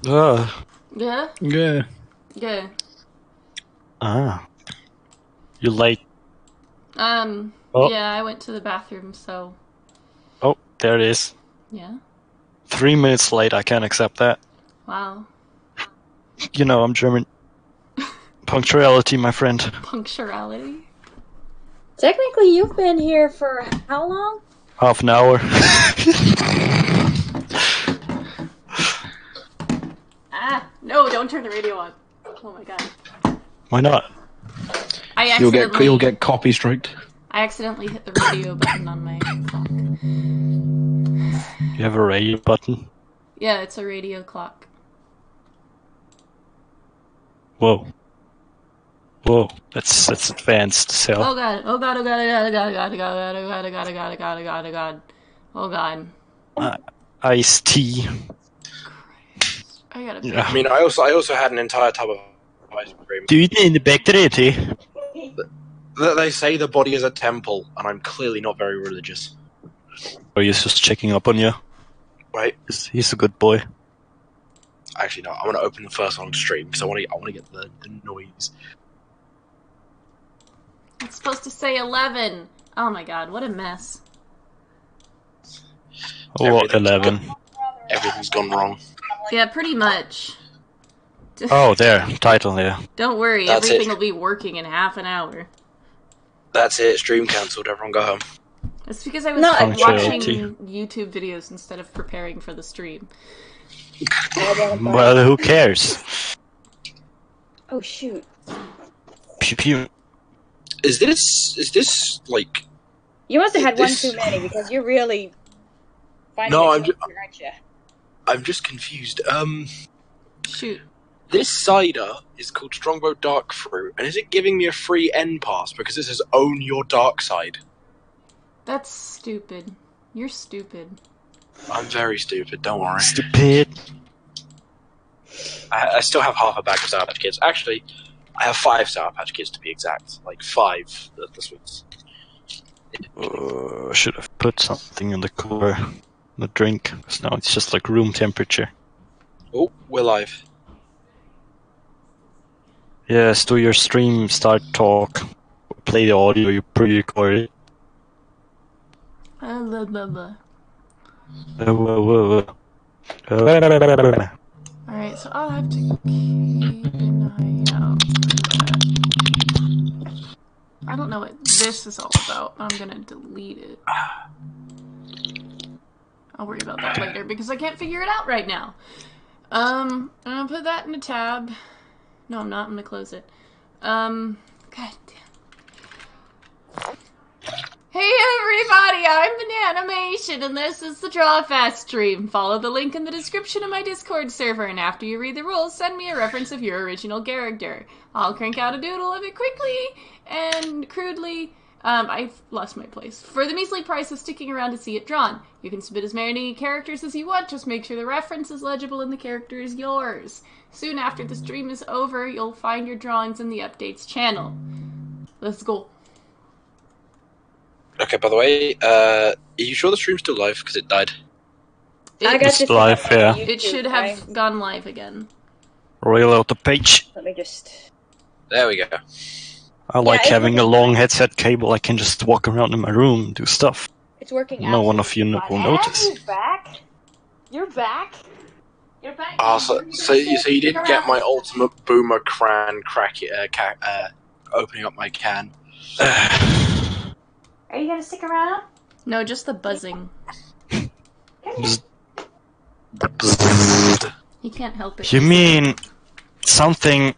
Yeah? Yeah. Yeah. Ah. You late? Oh. Yeah, I went to the bathroom, so... Oh, there it is. Yeah? 3 minutes late, I can't accept that. Wow. You know, I'm German. Punctuality, my friend. Punctuality? Technically, you've been here for how long? Half an hour. No, don't turn the radio on. Oh my god. Why not? You'll get copy striked. I accidentally hit the radio button on my clock. You have a radio button? Yeah, it's a radio clock. Whoa. Whoa, that's advanced, so. Oh god, oh god, oh god, oh god, oh god, oh god, oh god, oh god, oh god, oh god, oh god, oh god, oh god. Oh god. Iced tea. I gotta Yeah. I mean, I also had an entire tub of ice cream. Do you eat it in the bakery, tea? They say the body is a temple, and I'm clearly not very religious. Or he's just checking up on you? Right? He's a good boy. Actually, no. I'm gonna open the first one on stream because I want to get the noise. It's supposed to say 11. Oh my god, what a mess. Oh, 11. Everything's gone wrong. Yeah, pretty much. Oh, there. Title there. Don't worry, That's everything it. will be working in half an hour. That's it. Stream cancelled. Everyone go home. It's because I was watching YouTube videos instead of preparing for the stream. Well, who cares? Oh shoot. Pew pew. Is this like? You must have had one too many because you're really finding No, it aren't you? I'm just confused. Shoot. This cider is called Strongbow Dark Fruit, and is it giving me a free end pass because this says own your dark side? That's stupid. You're stupid. I'm very stupid. Don't worry. Stupid. I still have half a bag of Sour Patch Kids. Actually, I have 5 Sour Patch Kids to be exact. Like 5 of the sweets. Should have put something in the cooler. The drink. Because now it's just like room temperature. Oh, we're live. Yes, do your stream, start talk. Play the audio you pre-record it. Blah, blah, blah. Alright, so I'll have to keep an eye out for that. I don't know what this is all about. I'm gonna delete it. I'll worry about that later because I can't figure it out right now. I'm gonna put that in a tab. No, I'm not. I'm gonna close it. God damn. Hey everybody, I'm Bananimation, and this is the Drawfast stream. Follow the link in the description of my Discord server, and after you read the rules, send me a reference of your original character. I'll crank out a doodle of it quickly and crudely. I've lost my place. For the measly price of sticking around to see it drawn. You can submit as many characters as you want, just make sure the reference is legible and the character is yours. Soon after the stream is over, you'll find your drawings in the updates channel. Let's go. Okay, by the way, are you sure the stream's still live? Because it died. It's live, yeah. It should have gone live again. Roll out the page. Let me just... There we go. I like having a long headset cable. I can just walk around in my room and do stuff. It's working. No one of you will notice. You're back? You're back? You're back? So you didn't get my ultimate boomer cran opening up my can. Are you gonna stick around? No, just the buzzing. He can't help it. You mean something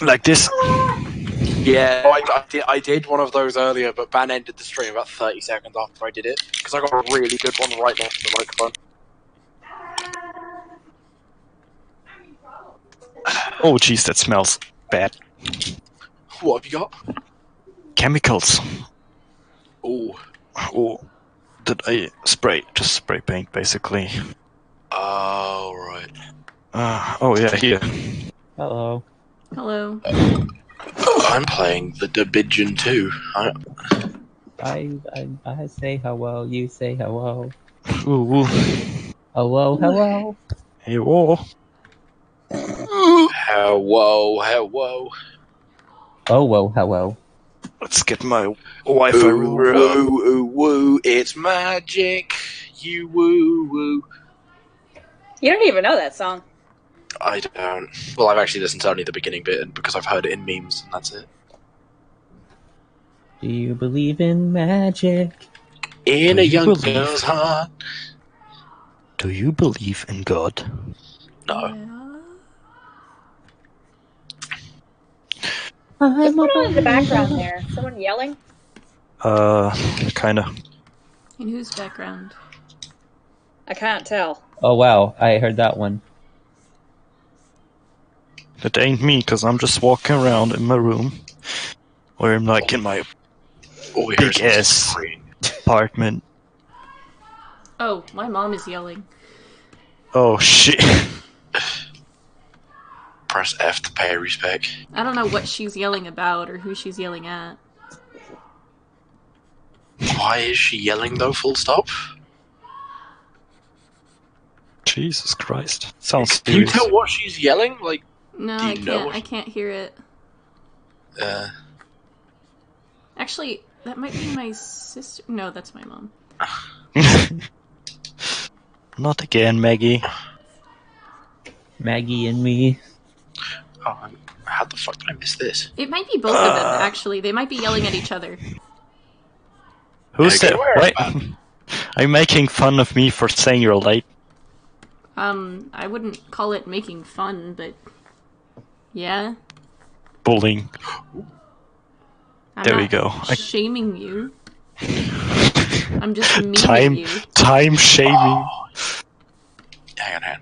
like this? Yeah, I did one of those earlier, but Ban ended the stream about 30 seconds after I did it, because I got a really good one right next to the microphone. Oh jeez, that smells bad. What have you got? Chemicals. Oh. Oh, did I spray? Just spray paint, basically. Oh, right. Oh yeah, here. Hello. Hello. I'm playing the Division 2. I say hello, you say hello. Ooh. Hello, hello. Whoa. Hello, hello. Oh, whoa, hello. Let's get my Wi-Fi Ooh, room. ooh, ooh, woo, it's magic. You woo, woo. You don't even know that song. I don't. Well, I've actually listened to only the beginning bit, and because I've heard it in memes, and that's it. Do you believe in magic? In Do a you young believe? girl's heart. Do you believe in God? No. Yeah. What's going on in the background there? Someone yelling? Kinda. In whose background? I can't tell. Oh, wow, I heard that one. It ain't me, because I'm just walking around in my room. Or I'm like in my All we hear is big-ass screaming. apartment. Oh, my mom is yelling. Oh shit. Press F to pay respect. I don't know what she's yelling about or who she's yelling at. Why is she yelling though, full stop? Jesus Christ. Sounds Can you serious. tell what she's yelling? Like, No, do I you can't. know what- I can't hear it. Actually, that might be my sister. No, that's my mom. Not again, Maggie. Maggie and me. Oh, how the fuck did I miss this? It might be both of them, actually. They might be yelling at each other. Who's Okay, that? where Wait. about? Are you making fun of me for saying you're late? I wouldn't call it making fun, but yeah. Bullying. I'm There we not go. Shaming you. I'm just mean at you. Time shaming. Hang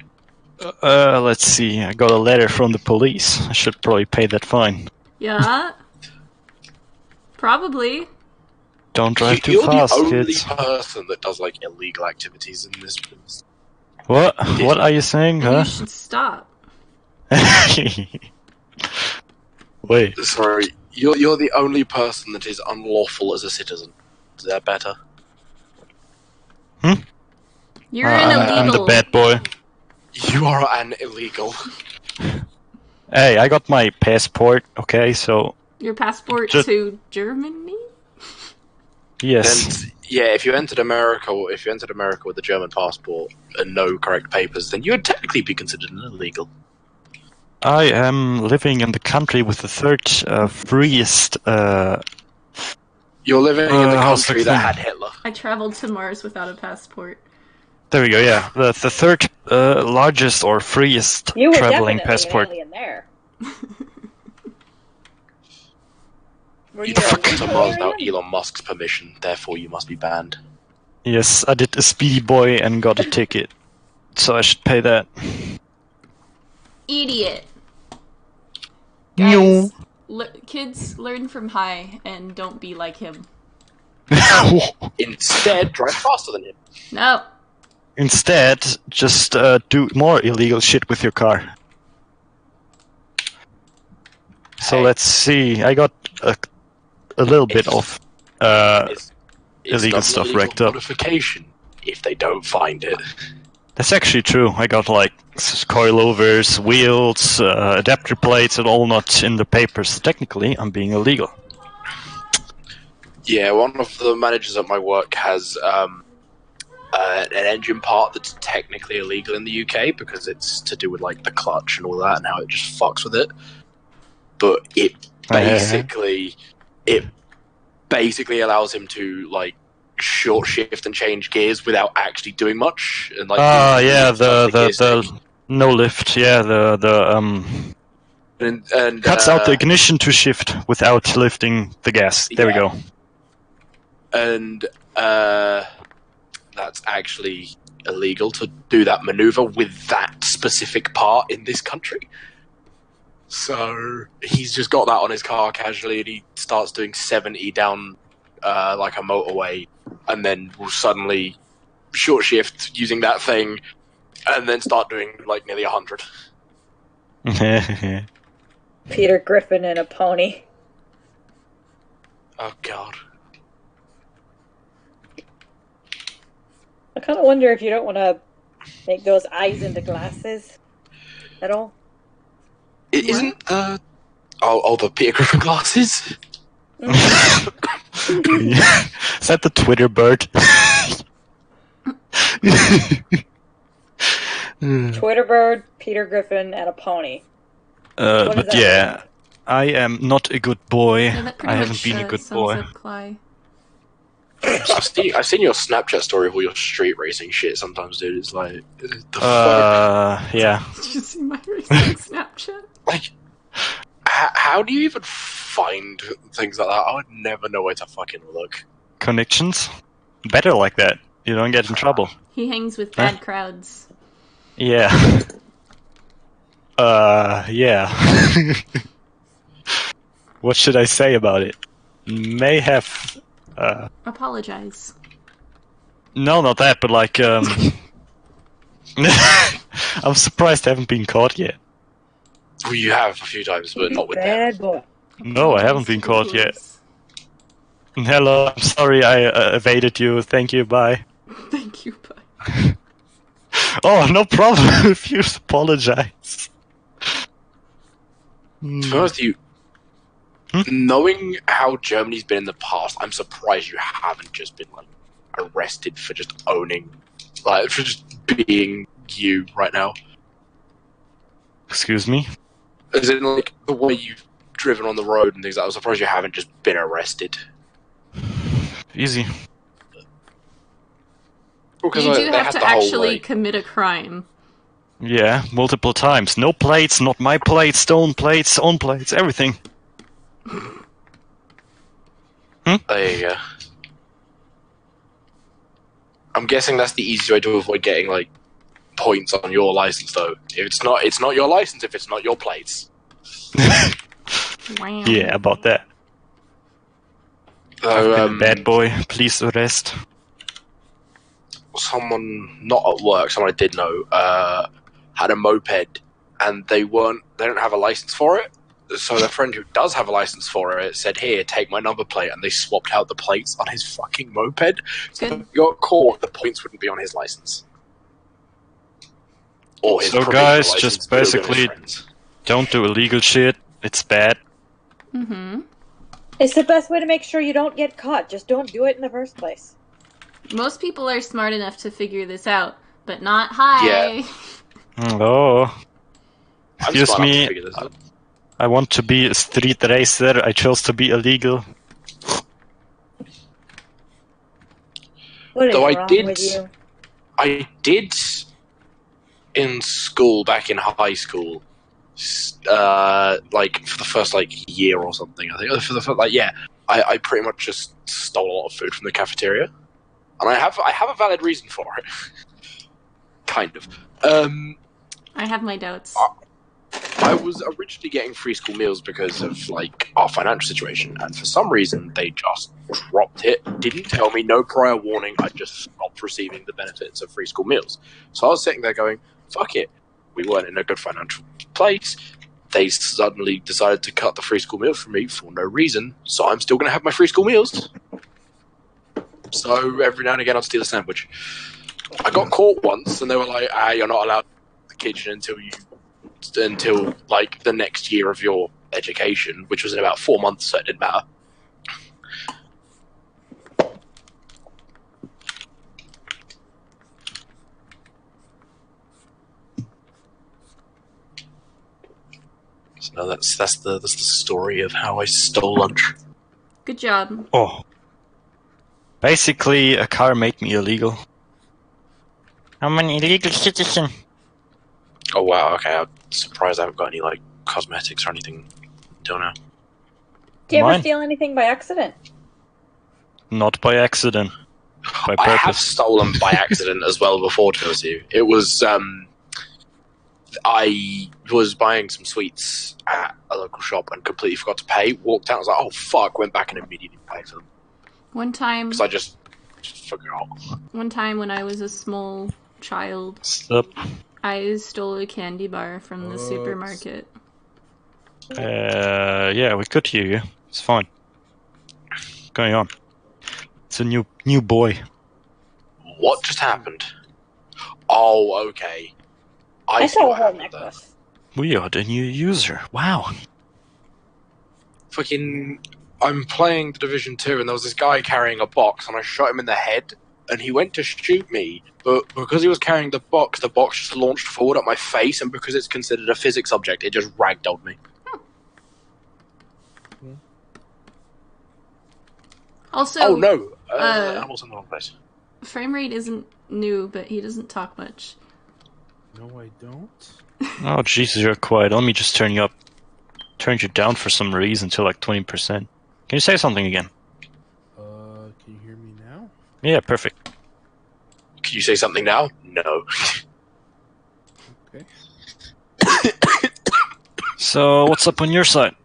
on. Let's see. I got a letter from the police. I should probably pay that fine. Yeah. Probably. Don't drive too You're fast, the only kids. person that does like illegal activities in this. What? What are you saying, And huh? you should stop. Wait. Sorry, you're the only person that is unlawful as a citizen. Is that better? You're an illegal. I'm the bad boy. You are an illegal. Hey, I got my passport, okay, so... Your passport Just- to Germany? Yes. Then, yeah, if you entered America with a German passport and no correct papers, then you would technically be considered an illegal. I am living in the country with the third freest... You're living in the how's country the that thing? had Hitler. I traveled to Mars without a passport. There we go, yeah. The third largest or freest You were traveling definitely passport. an alien there. Were You you a fucked to legal Mars without alien? Elon Musk's permission, therefore you must be banned. Yes, I did a speedy boy and got a ticket. So I should pay that. Idiot. No. Guys, kids learn from High and don't be like him. Instead, drive faster than him. No. Instead, just do more illegal shit with your car. So Hey. let's see. I got a little bit of It's illegal not stuff illegal racked up. modification if they don't find it. That's actually true. I got like coilovers, wheels, adapter plates, and all not in the papers. Technically, I'm being illegal. Yeah, one of the managers at my work has an engine part that's technically illegal in the UK because it's to do with like the clutch and all that and how it just fucks with it. But it basically allows him to like short shift and change gears without actually doing much. And like Yeah, the the no lift. Yeah, the and cuts out the ignition to shift without lifting the gas. There we Yeah. go. and that's actually illegal to do that maneuver with that specific part in this country. So he's just got that on his car casually, and he starts doing 70 down like a motorway, and then will suddenly short shift using that thing, and then start doing like nearly 100. Peter Griffin and a pony. Oh god. I kind of wonder if you don't want to Make those eyes into glasses at all? It isn't the Peter Griffin glasses. Is that the Twitter bird? Twitter bird, Peter Griffin, and a pony. What does But that yeah, mean? I am not a good boy. Yeah, that pretty I much haven't been a good sums boy. up Cly. I've seen your Snapchat story of all your street racing shit sometimes, dude. It's like, the fuck? Yeah. Did you see my recent Snapchat? Like, how do you even find things like that? I would never know where to fucking look. Connections? Better like that. You don't get in trouble. He hangs with bad crowds. Yeah. Yeah. What should I say about it? May have... Apologize. No, not that, but like, I'm surprised I haven't been caught yet. Well, you have a few times, but not with them. Bad boy. No, I haven't been caught yet. Hello, I'm sorry I evaded you. Thank you, bye. Thank you, bye. Oh, no problem if you apologize. To be honest with you, knowing how Germany's been in the past, I'm surprised you haven't just been like arrested for just owning, like for just being you right now. Excuse me? As in, like the way you've driven on the road and things. I'm surprised you haven't just been arrested. Easy. Because You do they have had to the whole, actually like- commit a crime. Yeah, multiple times. No plates, not my plates, stone plates, own plates, everything. There you go. I'm guessing that's the easiest way to avoid getting like points on your license, though. If it's not your license. If it's not your plates. Wow. Yeah, about that. I've been a bad boy. Please arrest. Someone not at work, someone I did know, had a moped, and they don't have a license for it. So their friend who does have a license for it said, "Here, take my number plate," and they swapped out the plates on his fucking moped. So if Good. he got caught, the points wouldn't be on his license. Or his So provisional guys, license, just but it would be on his basically friend's. don't do illegal shit. It's bad. Mm-hmm. It's the best way to make sure you don't get caught. Just don't do it in the first place. Most people are smart enough to figure this out, but not Hi. Yeah. Oh. I'm Excuse smart enough to me. figure this out. I want to be a street racer. I chose to be illegal. What is Though I wrong did- with you? I did in school, back in high school, like for the first like year or something. I think for the first, I pretty much just stole a lot of food from the cafeteria, and I have a valid reason for it. Kind of. I have my doubts. I was originally getting free school meals because of like our financial situation, and for some reason they just dropped it. Didn't tell me, no prior warning. I just stopped receiving the benefits of free school meals. So I was sitting there going, "Fuck it." We weren't in a good financial place. They suddenly decided to cut the free school meals from me for no reason. So I'm still going to have my free school meals. So every now and again I'll steal a sandwich. I got caught once, and they were like, "You're not allowed in the kitchen until like the next year of your education," which was in about 4 months, so it didn't matter. So that's the story of how I stole lunch. Good job. Oh. Basically, a car made me illegal. I'm an illegal citizen. Oh wow, okay. I'm surprised I haven't got any like cosmetics or anything until now. Do you ever Mine? steal anything by accident? Not by accident. By I have purpose. stolen by accident as well before, to be honest with you. It was I was buying some sweets at a local shop and completely forgot to pay. Walked out, I was like, "Oh fuck!" Went back and immediately paid for them One time because I just forgot. when I was a small child, Stop. I stole a candy bar from the supermarket. Yeah, we could hear you. It's fine. What's going on? It's a new boy. What just happened? Oh, okay. I see saw a what whole happened there. necklace. We are the new user. Wow. Fucking, I'm playing the Division 2 and there was this guy carrying a box and I shot him in the head and he went to shoot me, but because he was carrying the box just launched forward at my face, and because it's considered a physics object, it just ragdolled me. Also, oh no, animals in the wrong place. Frame rate isn't new, but he doesn't talk much. No, I don't. Oh Jesus, you're quiet. Let me just turn you up. Turned you down for some reason to like 20%. Can you say something again? Can you hear me now? Yeah, perfect. Can you say something now? No. Okay. So, what's up on your side?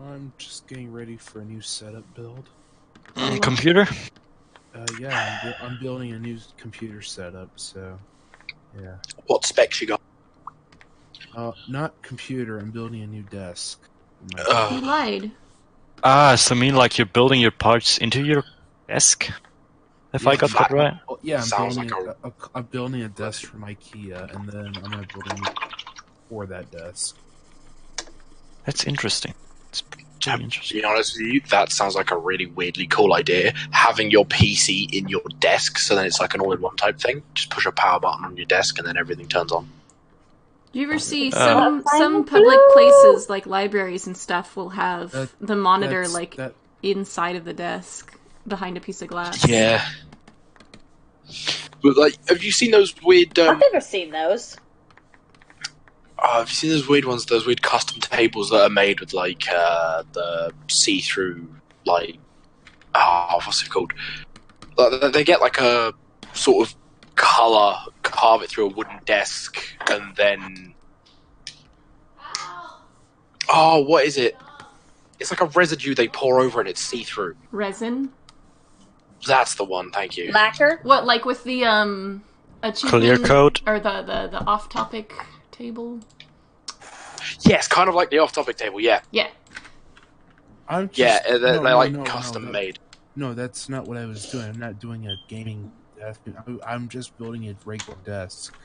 I'm just getting ready for a new setup build. Computer? Yeah, I'm building a new computer setup, so yeah. What specs you got? Not computer. I'm building a new desk. He lied. Ah, so you mean like you're building your parts into your desk? If I got that right? Well, yeah, Sounds I'm building a desk from IKEA, and then I'm gonna build a new for that desk. That's interesting. It's pretty interesting. To be honest with you, that sounds like a really weirdly cool idea. Having your PC in your desk, so then it's like an all-in-one type thing. Just push a power button on your desk, and then everything turns on. Do you ever see some public places, like libraries and stuff, will have the monitor inside of the desk, behind a piece of glass? Yeah. But like, have you seen those weird? I've never seen those. Have you seen those weird ones? Those weird custom tables that are made with like the see-through, like, what's it called? They get like a sort of color, carve it through a wooden desk, and then what is it? It's like a residue they pour over and it's see-through. Resin? That's the one. Thank you. Lacquer? What, like with the achievement Clear coat? or the off-topic table? Yes, kind of like the off-topic table. Yeah. Yeah. They're custom made. No, that's not what I was doing. I'm not doing a gaming desk. I'm just building a regular desk.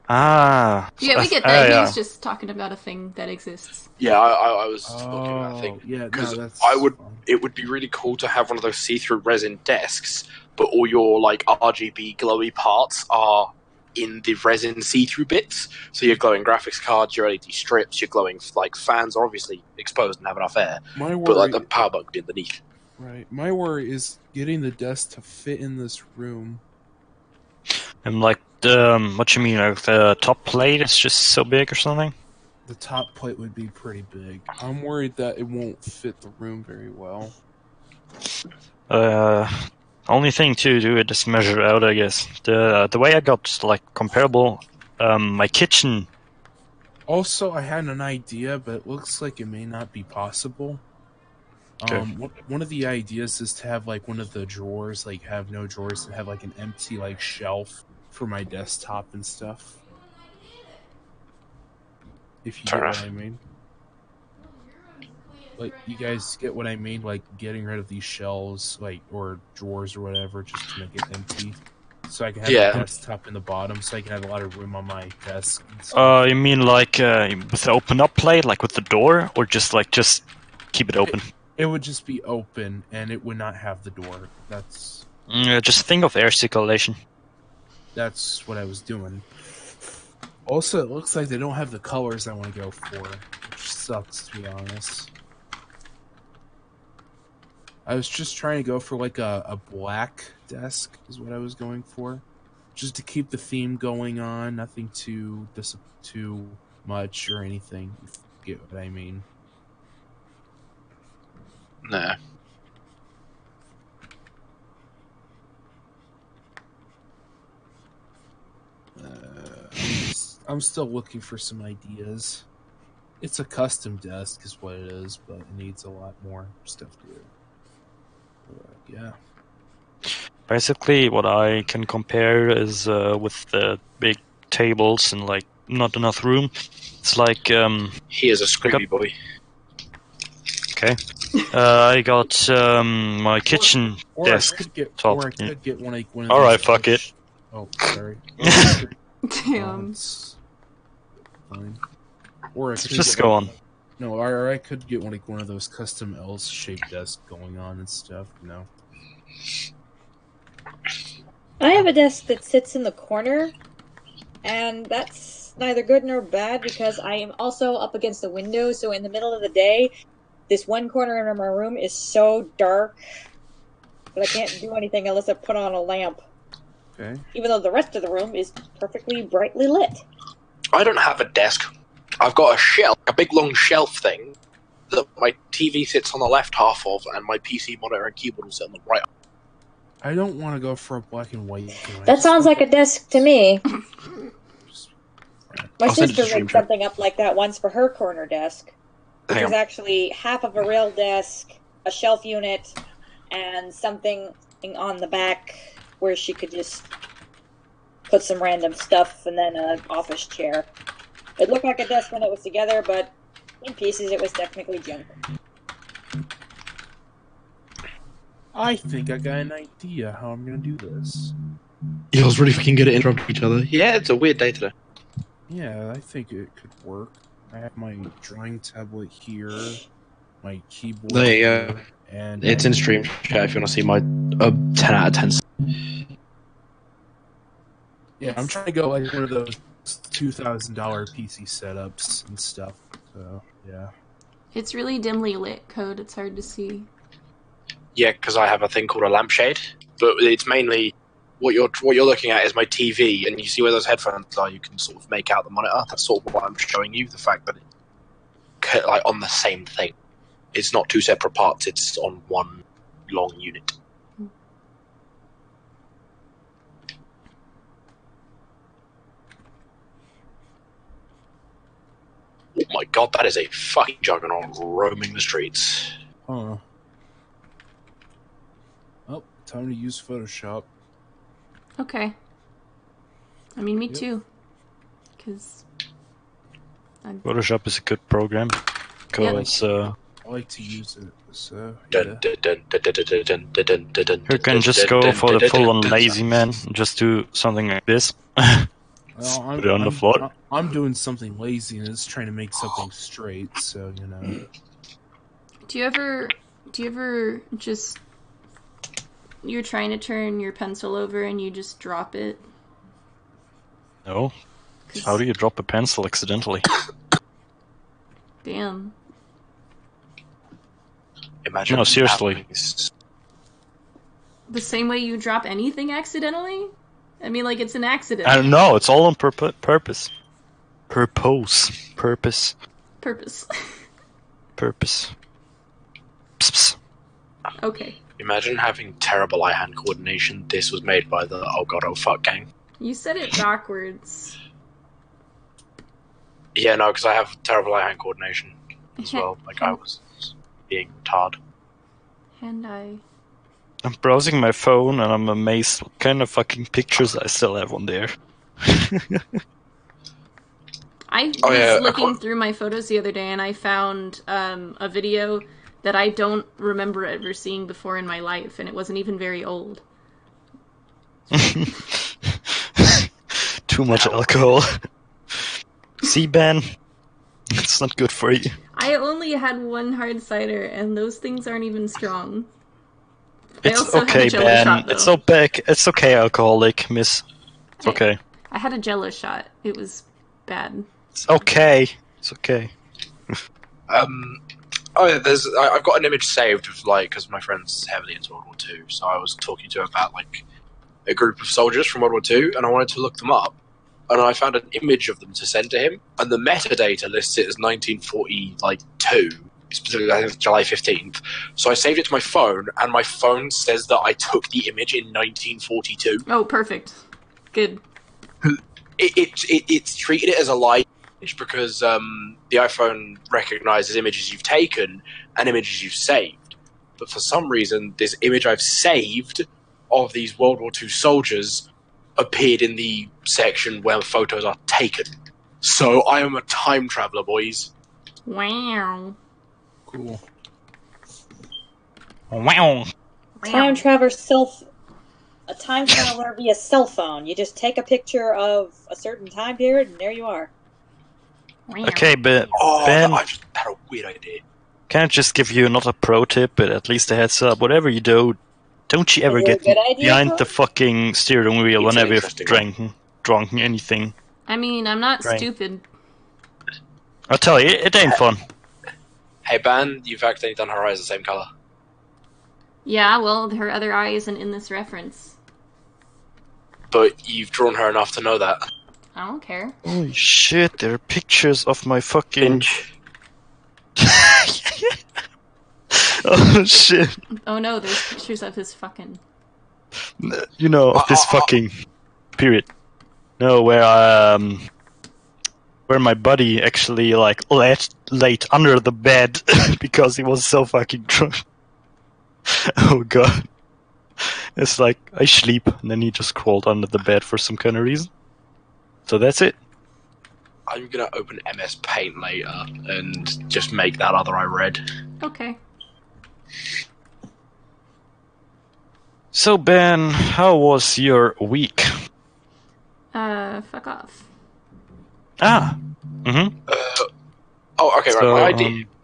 Ah. Yeah, we get that. He was just talking about a thing that exists. Yeah, I was talking about that thing. Yeah, because fun. It would be really cool to have one of those see-through resin desks, but all your like RGB glowy parts are in the resin see-through bits. So your glowing graphics cards, your LED strips, your glowing like fans are obviously exposed and have enough air, but like the power button underneath. Right. My worry is getting the desk to fit in this room. And like what you mean? Like the top plate is just so big or something? The top plate would be pretty big. I'm worried that it won't fit the room very well. Only thing to do is just measure out, I guess. The way I got like comparable, my kitchen. Also, I had an idea, but it looks like it may not be possible. Okay. One of the ideas is to have like one of the drawers, like have no drawers, and have like an empty like shelf for my desktop and stuff. If you get what I mean. Like, you guys get what I mean? Like, getting rid of these shelves, like, or drawers or whatever, just to make it empty. So I can have my desktop in the bottom, so I can have a lot of room on my desk. You mean like with the open up plate, like with the door, or just keep it open? It would just be open, and it would not have the door. That's... just think of air circulation. That's what I was doing. Also, it looks like they don't have the colors I want to go for, which sucks, to be honest. I was just trying to go for like a black desk is what I was going for. Just to keep the theme going on, nothing too much or anything, if you get what I mean. Nah. I'm still looking for some ideas. It's a custom desk is what it is, but it needs a lot more stuff to it. Yeah. Basically, what I can compare is with the big tables and like not enough room. It's like he is a Scooby boy. Okay. I got my kitchen desk top. Or I could get one of All right, fuck it. Oh, sorry. Damn. It's fine. Or I could Just get go one- on. No, or I could get like one of those custom L-shaped desks going on and stuff. I have a desk that sits in the corner, and that's neither good nor bad because I am also up against the window, so in the middle of the day, this one corner of my room is so dark that I can't do anything unless I put on a lamp. Okay. Even though the rest of the room is perfectly brightly lit. I don't have a desk. I've got a shelf, a big long shelf thing that my TV sits on the left half of, and my PC monitor and keyboard will sit on the right. I don't want to go for a black and white. That sounds like a desk to me. My I'll send it to sister stream rigged chat. something up like that once for her corner desk, which Hang is on. actually half of a real desk, a shelf unit, and something on the back where she could just put some random stuff, and then an office chair. It looked like a desk when it was together, but in pieces it was technically junk. I think I got an idea how I'm gonna do this. You guys really fucking good at interrupting each other. Yeah, it's a weird day today. Yeah, I think it could work. I have my drawing tablet here, my keyboard There you go. here, and It's in stream chat if you want to see my 10 out of 10. yeah, I'm trying to go like one of those $2,000 PC setups and stuff. So yeah, It's really dimly lit, Code. It's hard to see. Yeah, because I have a thing called a lampshade, but it's mainly what you're looking at is my TV, and you see where those headphones are. You can sort of make out the monitor. That's sort of what I'm showing you. The fact that it's like on the same thing. It's not two separate parts. It's on one long unit. Oh my god, that is a fucking juggernaut roaming the streets. huh? Oh, time to use Photoshop. Okay. I mean, me Yep. too. Because... Photoshop is a good program. Because I like to use it. So Dun, yeah. dun, dun, dun, dun, dun, dun, dun, dun, dun, dun, you can dun, just dun, go dun, for the dun, full-on dun, lazy dun. man. Just do something like this. Well, Put it on the floor. I'm doing something lazy and it's trying to make something straight. So Do you ever just... You're trying to turn your pencil over and you just drop it? No. How do you drop a pencil accidentally? Damn. Imagine No, seriously. having s- The same way you drop anything accidentally? I mean, like, it's an accident. I don't know. It's all on purpose. Purpose. Purpose. Purpose. Psst. Okay. Imagine having terrible eye-hand coordination. This was made by the oh god, oh fuck gang. You said it backwards. Yeah, no, because I have terrible eye-hand coordination as well. Like I was being retarded. Hand-eye. I'm browsing my phone and I'm amazed what kind of fucking pictures I still have on there. I was Oh, yeah, looking through my photos the other day and I found a video that I don't remember ever seeing before in my life, and it wasn't even very old. Too much alcohol. See, Ben? It's not good for you. I only had one hard cider, and those things aren't even strong. It's also had a okay, Jello Ben. shot, though. It's okay, alcoholic, miss. It's okay. I had a Jello shot. It was bad. It's okay. It's okay. Oh yeah, I've got an image saved of like because my friend's heavily into World War II, so I was talking to him about like a group of soldiers from World War II, and I wanted to look them up, and I found an image of them to send to him, and the metadata lists it as 1942, specifically I think July 15th. So I saved it to my phone, and my phone says that I took the image in 1942. Oh, perfect. Good. It's treated it as a live image because the iPhone recognizes images you've taken and images you've saved. But for some reason, this image I've saved of these World War II soldiers appeared in the section where photos are taken. So I am a time traveler, boys. Wow. cool. Wow. Time traveler self a time traveler via cell phone. You just take a picture of a certain time period, and there you are. Okay, but Oh, Ben, I just had a weird idea. can I just give you not a pro tip, but at least a heads up? Whatever you do, don't you ever Is it a get good idea, behind Cole? the fucking steering wheel It's an whenever you've interesting drunk anything. I mean, I'm not Right. stupid. I'll tell you, it ain't fun. Hey, Ban, you've accidentally done her eyes the same color. Yeah, well, her other eye isn't in this reference. But you've drawn her enough to know that. I don't care. Holy shit, there are pictures of my fucking... Finch. Oh shit. Oh no, there's pictures of his fucking... You know, of this fucking... Period. No, where my buddy actually, like, laid under the bed because he was so fucking drunk. Oh god. It's like, I sleep, and then he just crawled under the bed for some kind of reason. So that's it. I'm gonna open MS Paint later and just make that other eye red. Okay. So Ben, how was your week? Fuck off. Ah. Mm-hmm. Oh, okay, So, right.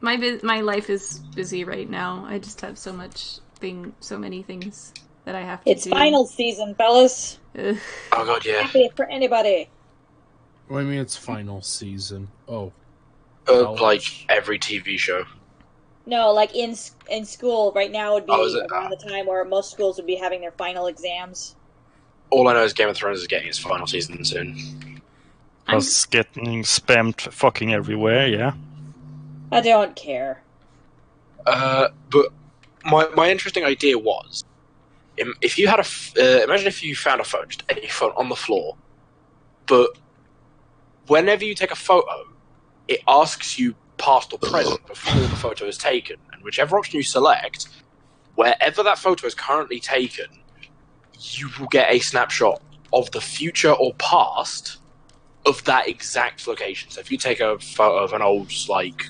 My idea. My life is busy right now. I just have so many things that I have to It's do. final season, fellas. Ugh. Oh god, yeah. Happy for anybody. Well, I mean, it's final season. Oh, Like every TV show. No, like in school right now would be Oh, is it? around the time where most schools would be having their final exams. All I know is Game of Thrones is getting its final season soon. I'm- was getting spammed fucking everywhere, yeah. I don't care. But my interesting idea was, if you had imagine if you found a phone, just a phone on the floor, but whenever you take a photo, it asks you past or present before the photo is taken, and whichever option you select, wherever that photo is currently taken, you will get a snapshot of the future or past of that exact location. So if you take a photo of an old, like,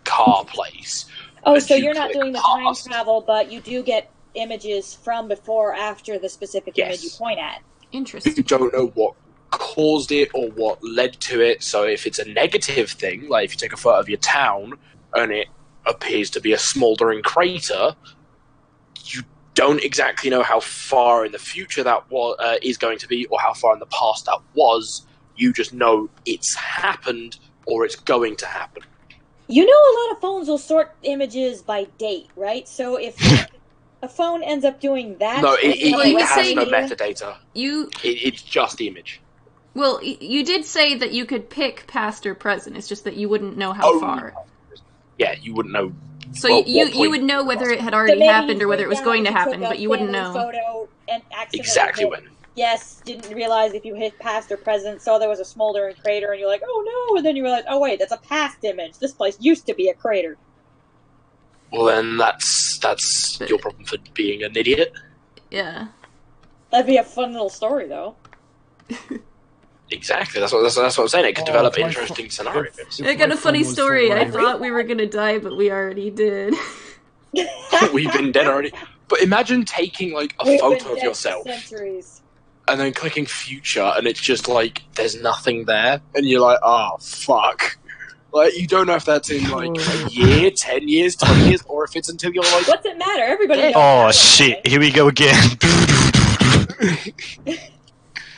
car place... Oh, and so you you're not click doing the past- time travel, but you do get images from before or after the specific Yes. image you point at. Interesting. You don't know what caused it or what led to it. So if it's a negative thing, like if you take a photo of your town and it appears to be a smouldering crater, you don't exactly know how far in the future that is going to be or how far in the past that was. You just know it's happened or it's going to happen. You know, a lot of phones will sort images by date, right? So if a phone ends up doing that, No, Well, you it has say- no metadata. You It's just the image. well, you did say that you could pick past or present. It's just that you wouldn't know how Oh, far. Yeah, you wouldn't know. So Well, you what point- would know whether it had So already maybe happened you or whether it was freaked going to out if you happen, took a but you wouldn't family know. Photo and accidentally Exactly hit when. yes, didn't realize if you hit past or present, saw there was a smoldering crater, and you're like, oh no, and then you realize, oh wait, that's a past image. This place used to be a crater. Well, then that's your problem for being an idiot. Yeah. That'd be a fun little story, though. Exactly. That's what I'm saying. It could Oh, develop my interesting scenarios. if I got my a funny phone was story. I alive- thought we were gonna die, but we already did. We've been dead already. But imagine taking like a We've been photo of dead yourself centuries. and then clicking future, and it's just like there's nothing there, and you're like, oh fuck. Like you don't know if that's in like a year, 10 years, 20 years, or if it's until you're like. What's it matter? Everybody knows Oh that, shit, right? here we go again.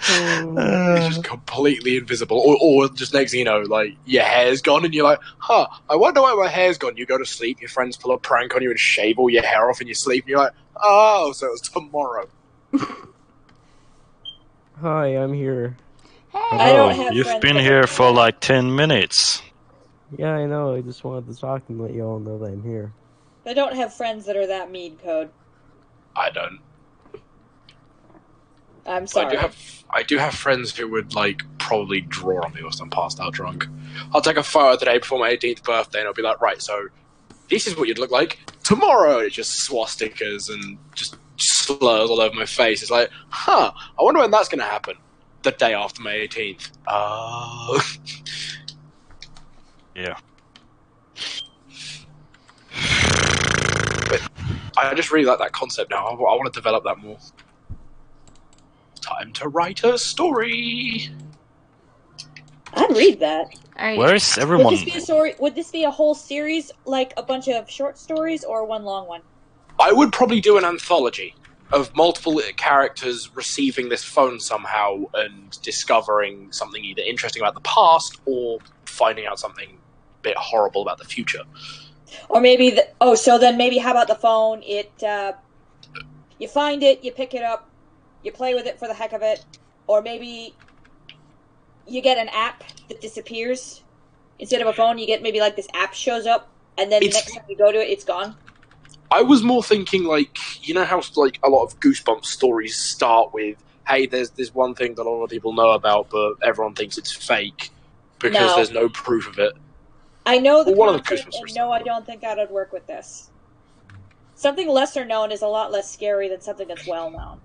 It's just completely invisible, or just next thing you know, like your hair's gone, and you're like, "Huh? I wonder why my hair's gone." You go to sleep, your friends pull a prank on you and shave all your hair off in your sleep, and you're like, "Oh, so it was tomorrow." Hi, I'm here. I don't Oh, have you've friends been that here are- for like 10 minutes. Yeah, I know. I just wanted to talk and let you all know that I'm here. I don't have friends that are that mean, Code. I don't. I'm sorry. I do have friends who would like probably draw on me whilst I'm passed out drunk. I'll take a photo the day before my 18th birthday, and I'll be like, right, so this is what you'd look like tomorrow. It's just swastikas and just slurs all over my face. It's like, huh? I wonder when that's going to happen. The day after my 18th. Yeah. But I just really like that concept now. I want to develop that more. time to write a story. I'd read that. All right. Where's Would everyone? this be a story? Would this be a whole series, like a bunch of short stories, or one long one? I would probably do an anthology of multiple characters receiving this phone somehow and discovering something either interesting about the past or finding out something a bit horrible about the future. Or maybe so then maybe how about the phone? You find it, you pick it up, you play with it for the heck of it, or maybe you get an app that disappears instead of a phone. You get maybe like this app shows up, and then the next time you go to it, it's gone. I was more thinking like, you know how like a lot of Goosebumps stories start with, hey, there's this one thing that a lot of people know about, but everyone thinks it's fake because there's no proof of it. I know the Well, one of the concept, Goosebumps and stories. no, I don't think that would work with this. Something lesser known is a lot less scary than something that's well known.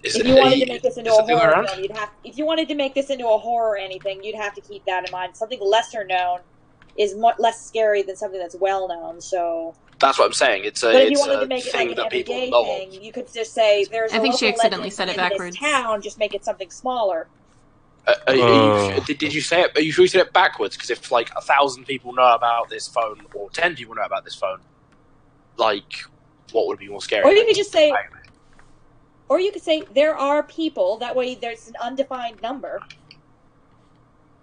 If you wanted to make this into a horror film, if you wanted to make this into a horror or anything, you'd have to keep that in mind. Something lesser known is less scary than something that's well known. So that's what I'm saying. It's a, but if you it's wanted a to make it thing like an that people everyday know thing, you could just say there's. I a think she local accidentally legend said it in backwards. This town, just make it something smaller. Did you say it? Are you sure you said it backwards? Because if like 1,000 people know about this phone, or 10 people know about this phone, like, what would be more scary? Or you could just say, or you could say there are people. That way, there's an undefined number.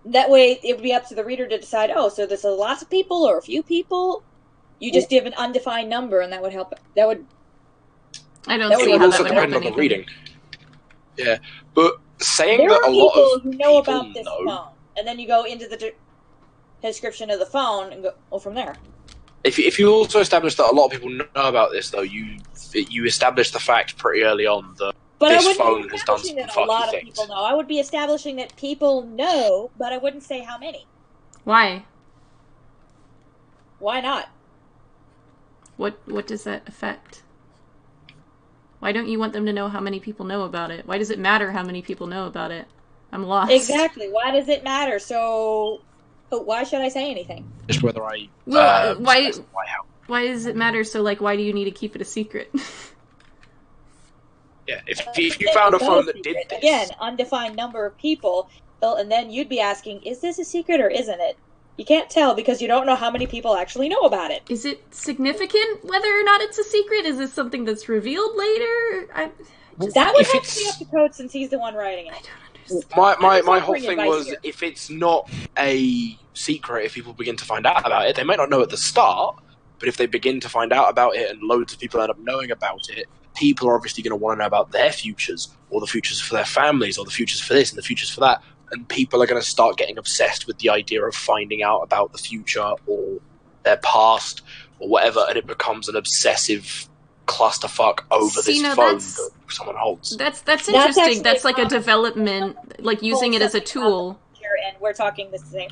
That way, it would be up to the reader to decide. Oh, so there's lots of people or a few people. You just give an undefined number, and that would help. That would. I don't That see It how would that also would help depend on the anything. reading. Yeah, but saying There that are a lot people of who know people about this know, phone, and then you go into the description of the phone and go from there. If you also establish that a lot of people know about this, though, you establish the fact pretty early on that But this I wouldn't phone be has done establishing some that a lot fucky of things. people know. I would be establishing that people know, but I wouldn't say how many. Why? Why not? What does that affect? Why don't you want them to know how many people know about it? Why does it matter how many people know about it? I'm lost. Exactly. Why does it matter? So, why should I say anything? Just whether I Well, why specify how. why does it matter? So, like, why do you need to keep it a secret? Yeah, if you found a phone that did this, Again, undefined number of people, and then you'd be asking, is this a secret or isn't it? You can't tell because you don't know how many people actually know about it. Is it significant whether or not it's a secret? Is this something that's revealed later? That would If have to be up to Code since he's the one writing it. My I'm whole offering thing advice was, here. if it's not a secret, if people begin to find out about it, they might not know at the start, but if they begin to find out about it and loads of people end up knowing about it, people are obviously going to want to know about their futures, or the futures for their families, or the futures for this and the futures for that, and people are going to start getting obsessed with the idea of finding out about the future or their past or whatever, and it becomes an obsessive clusterfuck over this phone that someone holds. That's actually interesting. That's a like a common- development, like using it as a tool. And we're talking the same.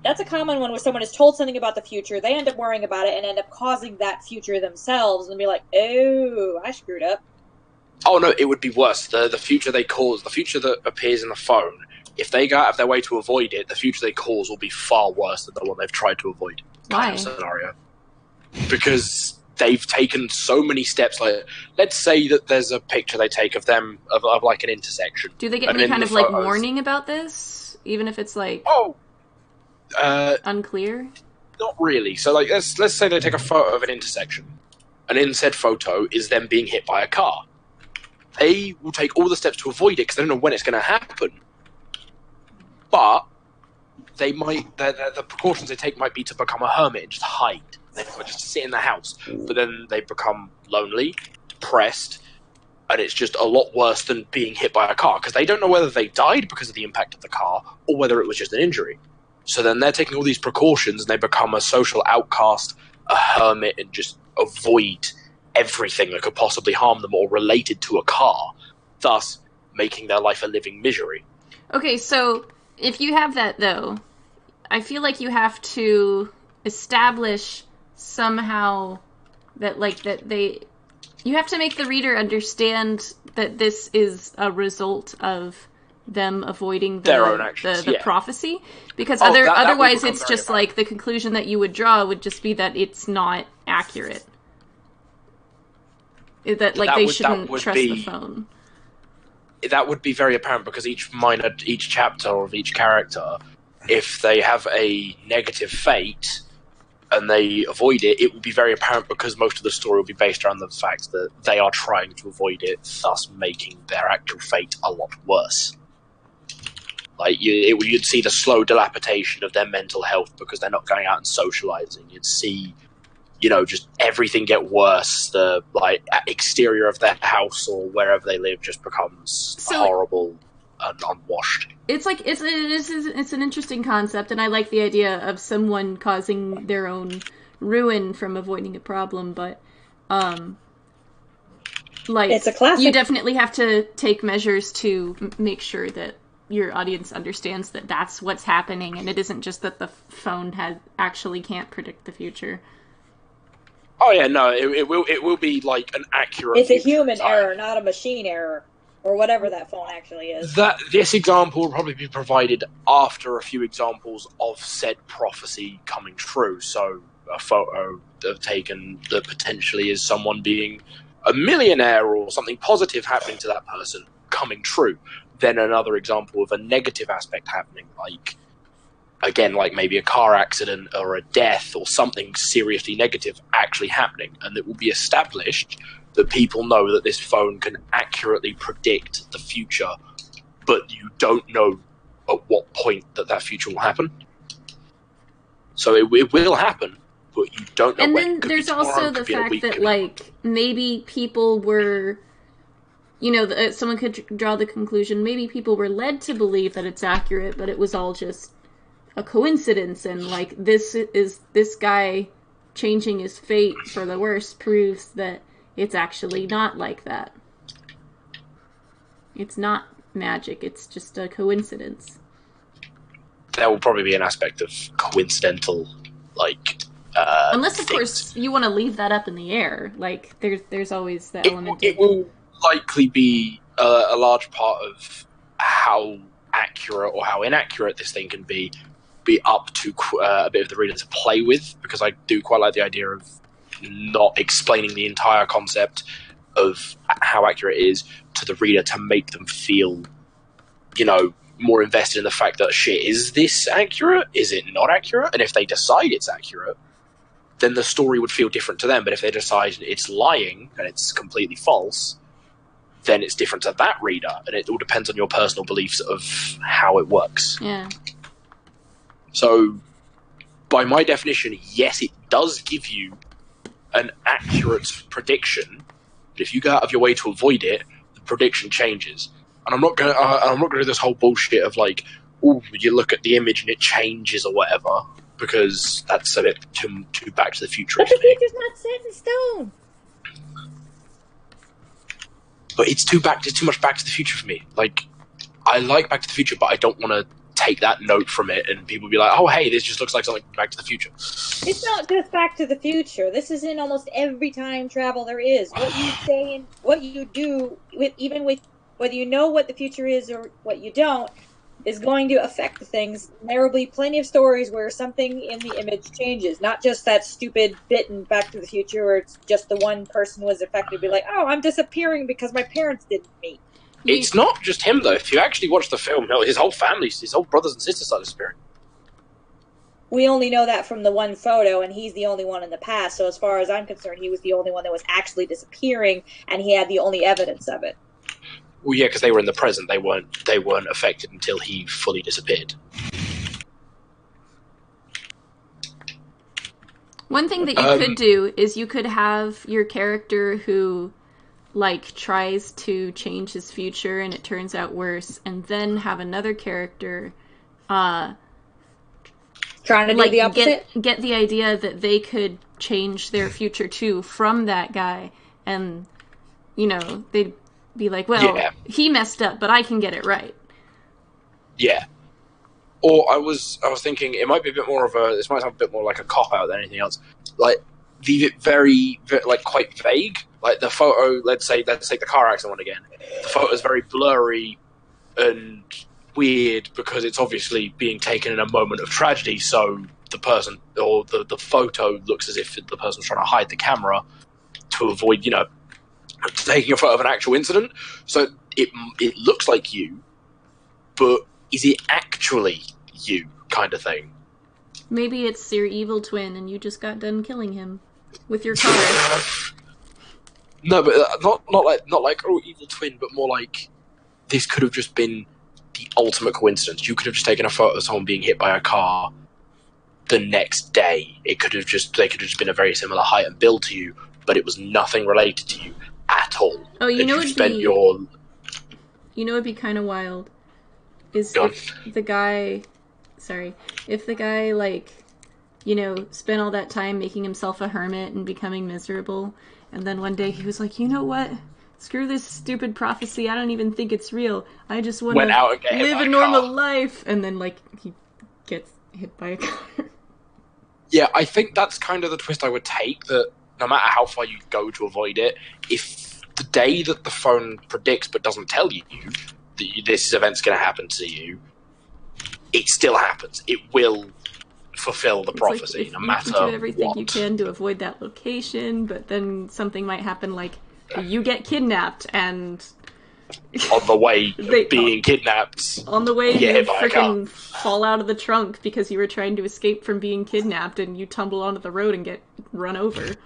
That's a common one where someone is told something about the future, they end up worrying about it and end up causing that future themselves and be like, oh, I screwed up. Oh no, it would be worse. The future they cause, the future that appears in the phone, if they go out of their way to avoid it, the future they cause will be far worse than the one they've tried to avoid. Kind of scenario. Because they've taken so many steps. Like, let's say that there's a picture they take of them of like an intersection. Do they get any kind of like warning about this, even if it's like unclear? Not really. So like, let's say they take a photo of an intersection, and in said photo is them being hit by a car. They will take all the steps to avoid it because they don't know when it's going to happen. But they might the precautions they take might be to become a hermit and just hide. They might just sit in the house, but then they become lonely, depressed, and it's just a lot worse than being hit by a car because they don't know whether they died because of the impact of the car or whether it was just an injury. So then they're taking all these precautions and they become a social outcast, a hermit, and just avoid everything that could possibly harm them or related to a car, thus making their life a living misery. Okay, so if you have that, though, I feel like you have to establish somehow that, like, you have to make the reader understand that this is a result of them avoiding their own actions, the prophecy, because that otherwise would it's become just very like the conclusion that you would draw would just be that it's not accurate. That like they shouldn't trust the phone. that would be very apparent because each chapter of each character, if they have a negative fate and they avoid it, it will be very apparent because most of the story will be based around the fact that they are trying to avoid it, thus making their actual fate a lot worse. Like, you'd see the slow dilapidation of their mental health because they're not going out and socializing. You'd see, just everything get worse. The exterior of their house or wherever they live just becomes horrible and unwashed. It's like it's an interesting concept, and I like the idea of someone causing their own ruin from avoiding a problem. But it's a classic. You definitely have to take measures to make sure that your audience understands that that's what's happening, and it isn't just that the phone actually can't predict the future. Oh yeah, no, it will be like an accurate. It's a human error, not a machine error, or whatever that phone actually is. This example will probably be provided after a few examples of said prophecy coming true. So a photo they've taken that potentially is someone being a millionaire or something positive happening to that person coming true. Then another example of a negative aspect happening, like maybe a car accident or a death or something seriously negative actually happening. And it will be established that people know that this phone can accurately predict the future, but you don't know at what point that future will happen. So it will happen, but you don't know and when. And then there's also the fact that, maybe people were... someone could draw the conclusion, maybe people were led to believe that it's accurate, but it was all just a coincidence, and, this guy changing his fate for the worse proves that it's actually not like that. It's not magic, it's just a coincidence. There will probably be an aspect of coincidental, unless, of course, you want to leave that up in the air. There's always that element. It will likely be a large part of how accurate or how inaccurate this thing can be up to a bit of the reader to play with, because I do quite like the idea of not explaining the entire concept of how accurate it is to the reader to make them feel, more invested in the fact that, shit, is this accurate? Is it not accurate? And if they decide it's accurate, then the story would feel different to them. But if they decide it's lying and it's completely false, then it's different to that reader, and it all depends on your personal beliefs of how it works. Yeah. So, by my definition, yes, it does give you an accurate prediction, but if you go out of your way to avoid it, the prediction changes. And I'm not gonna do this whole bullshit of you look at the image and it changes or whatever, because that's a bit too Back to the Future. But the future's not set in stone. But it's too much Back to the Future for me. I like Back to the Future, but I don't want to take that note from it and people be like, oh, hey, this just looks like something Back to the Future. It's not just Back to the Future. This is in almost every time travel there is. What you say and what you do, even with whether you know what the future is or what you don't, is going to affect things. There will be plenty of stories where something in the image changes, not just that stupid bit in Back to the Future where it's just the one person was affected, be like, oh, I'm disappearing because my parents didn't meet. It's not just him, though. If you actually watch the film, his whole family, his whole brothers and sisters start disappearing. We only know that from the one photo, and he's the only one in the past, so as far as I'm concerned, he was the only one that was actually disappearing, and he had the only evidence of it. Well, yeah, because they were in the present. They weren't affected until he fully disappeared. One thing that you could do is you could have your character who, tries to change his future and it turns out worse, and then have another character, trying to do the opposite? Get the idea that they could change their future too from that guy, and, they'd be like, well, yeah, he messed up, but I can get it right. Yeah. Or I was thinking it might be a bit more of this might sound a bit more like a cop-out than anything else. Leave it very, quite vague. The photo, let's take the car accident one again. The photo is very blurry and weird because it's obviously being taken in a moment of tragedy, so the person, or the photo looks as if the person's trying to hide the camera to avoid, taking a photo of an actual incident. So it looks like you, but is it actually you, kind of thing? Maybe it's your evil twin and you just got done killing him with your car. No, but not like oh, evil twin, but more like this could have just been the ultimate coincidence. You could have just taken a photo of someone being hit by a car the next day. They could have just been a very similar height and build to you, but it was nothing related to you at all. Oh, you and know you it'd spent be your you know it'd be kind of wild is Go on. if the guy, like, you know, spent all that time making himself a hermit and becoming miserable, and then one day he was like, you know what? Screw this stupid prophecy. I don't even think it's real. I just want Went out and to get hit live by a a normal car. life. And then, like, he gets hit by a car. Yeah, I think that's kind of the twist I would take, that no matter how far you go to avoid it, if the day that the phone predicts but doesn't tell you that this event's going to happen to you, it still happens. It will fulfill the It's prophecy, like, no you matter can do everything what. you can to avoid that location, but then something might happen, like you get kidnapped, and On the way They- of being kidnapped, on the way you get you hit by a car. freaking fall out of the trunk because you were trying to escape from being kidnapped, and you tumble onto the road and get run over.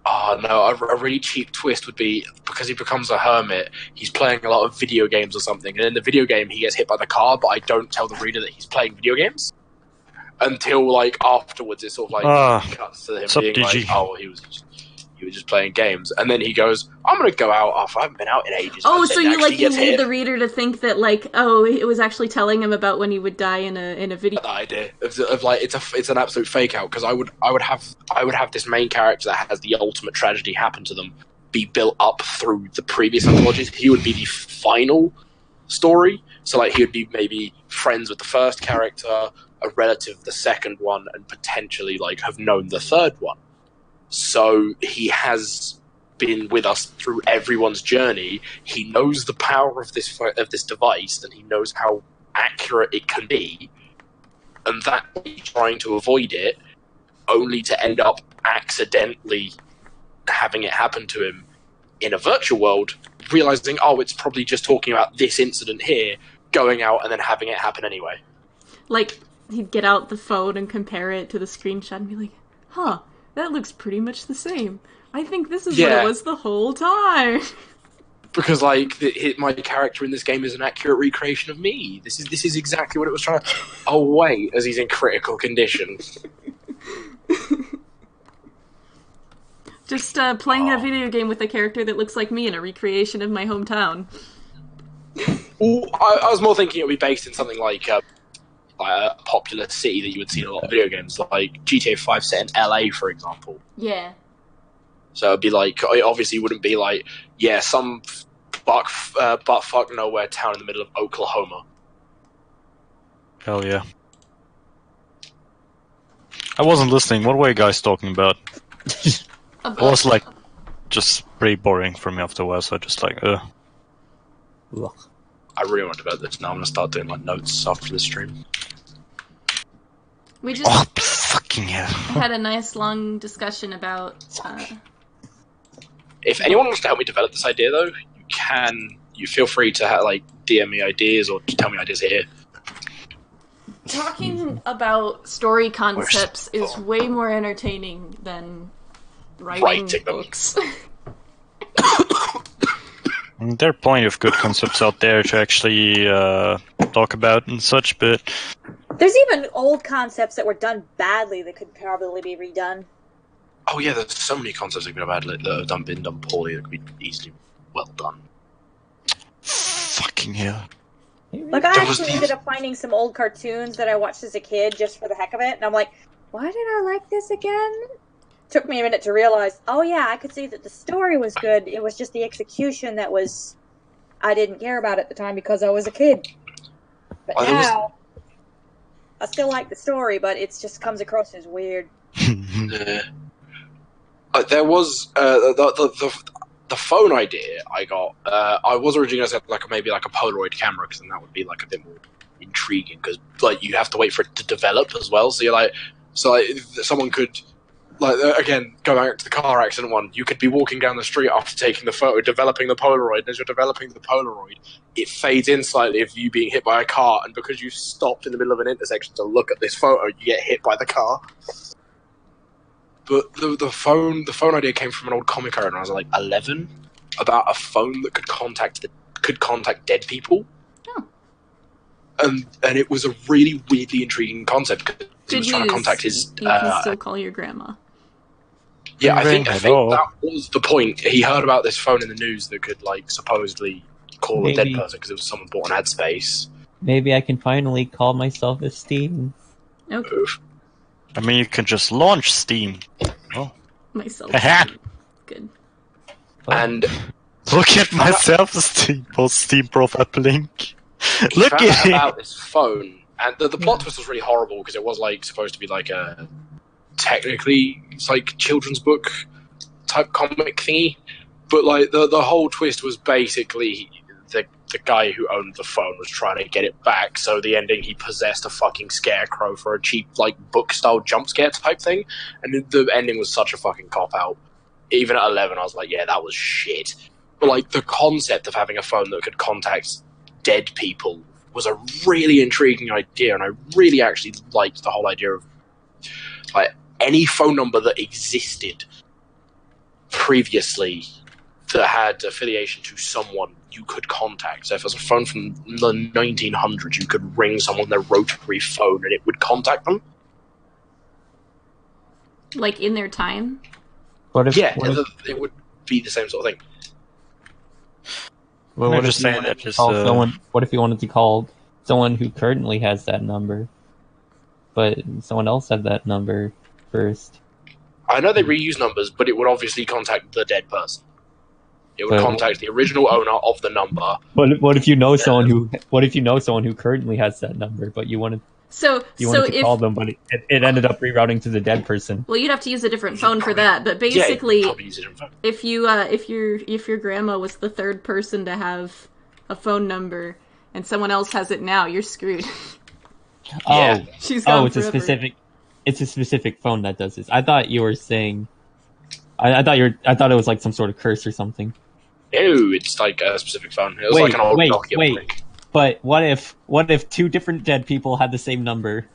Oh no, a really cheap twist would be, because he becomes a hermit, he's playing a lot of video games or something, and in the video game he gets hit by the car, but I don't tell the reader that he's playing video games until, like, afterwards it's sort of like cuts to him sup, being DG? like, oh, he was just playing games, and then he goes, I'm gonna go out off, I haven't been out in ages. Oh, and so then you actually like you gets lead hit. the reader to think that, like, oh, it was actually telling him about when he would die in a video. The idea of like it's an absolute fake out, because I would have this main character that has the ultimate tragedy happen to them be built up through the previous anthologies. He would be the final story, so like he would be maybe friends with the first character, a relative of the second one, and potentially like have known the third one. So he has been with us through everyone's journey. He knows the power of this device, and he knows how accurate it can be, and that he's trying to avoid it, only to end up accidentally having it happen to him in a virtual world, realizing, oh, it's probably just talking about this incident here, going out and then having it happen anyway. Like, he'd get out the phone and compare it to the screenshot and be like, huh, that looks pretty much the same. I think this is what Yeah. it was the whole time. Because like my character in this game is an accurate recreation of me. This is exactly what it was trying to. Oh wait, as he's in critical condition. Just playing a video game with a character that looks like me in a recreation of my hometown. Ooh, I was more thinking it would be based in something like a popular city that you would see in a lot of video games, like GTA 5 set in LA, for example. Yeah. So it'd be like, it obviously wouldn't be like, yeah, some buttfuck nowhere town in the middle of Oklahoma. Hell yeah. I wasn't listening. What were you guys talking about? It was like just pretty boring for me after a while, so I just like, Ugh. I really want to develop this now. I'm going to start doing like notes after the stream. We just Oh, fucking hell. had a nice long discussion about If anyone wants to help me develop this idea, though, you feel free to like DM me ideas or tell me ideas here. talking about story concepts is way more entertaining than writing Writing them. books. There are plenty of good concepts out there to actually talk about and such, but There's even old concepts that were done badly that could probably be redone. Oh yeah, there's so many concepts that have been done poorly that could be easily well done. fucking hell. Like, I There was actually the- ended up finding some old cartoons that I watched as a kid just for the heck of it, and I'm like, why did I like this again? Took me a minute to realize, oh yeah, I could see that the story was good. It was just the execution that was... I didn't care about at the time because I was a kid. But Well, there was- now, I still like the story, but it just comes across as weird. There was the phone idea I got. I was originally going to say maybe a Polaroid camera, because then that would be like a bit more intriguing. Because like you have to wait for it to develop as well. So someone could like again, going back to the car accident one, you could be walking down the street after taking the photo, developing the Polaroid, and as you're developing the Polaroid, it fades in slightly of you being hit by a car, and because you stopped in the middle of an intersection to look at this photo, you get hit by the car. But the phone idea came from an old comic I read when I was like 11 about a phone that could contact dead people. Oh. And it was a really weirdly intriguing concept because he was Good trying to news. contact his. You can still call your grandma. Yeah, I think Hello. that was the point. He heard about this phone in the news that could like supposedly call a dead Maybe. person because it was someone bought an ad space. Maybe I can finally call myself a Steam. Okay. Oof. I mean, you can just launch Steam. Myself. Good. And Look at myself, Steam. Post Steam profile link. he Look found at out it. about this phone, and the plot twist was really horrible because it was like supposed to be like a technically it's like children's book type comic thingy, but like the whole twist was basically the guy who owned the phone was trying to get it back. So the ending, he possessed a fucking scarecrow for a cheap like book style jump scare type thing, and the ending was such a fucking cop out. Even at 11, I was like, yeah, that was shit. But like the concept of having a phone that could contact dead people was a really intriguing idea, and I really actually liked the whole idea of like any phone number that existed previously that had affiliation to someone you could contact. So if it was a phone from the 1900s, you could ring someone their rotary phone and it would contact them. Like in their time? What if? Yeah, what if, it would be the same sort of thing. well, I'm what just if you saying wanted that to just, call someone? What if you wanted to call someone who currently has that number, but someone else had that number first? I know they reuse numbers, but it would obviously contact the dead person. It would But- contact the original owner of the number. What if you know someone who? What if you know someone who currently has that number, but you wanted So to if call them, but it ended up rerouting to the dead person? well, you'd have to use a different phone for that. But Yeah, you basically, could probably use it in phone. if your grandma was the third person to have a phone number and someone else has it now, you're screwed. Yeah. Oh, She's gone it's forever. it's a specific phone that does this. I thought you were saying, I thought it was like some sort of curse or something. No, it's like a specific phone. It was like an old Nokia brick. But what if two different dead people had the same number?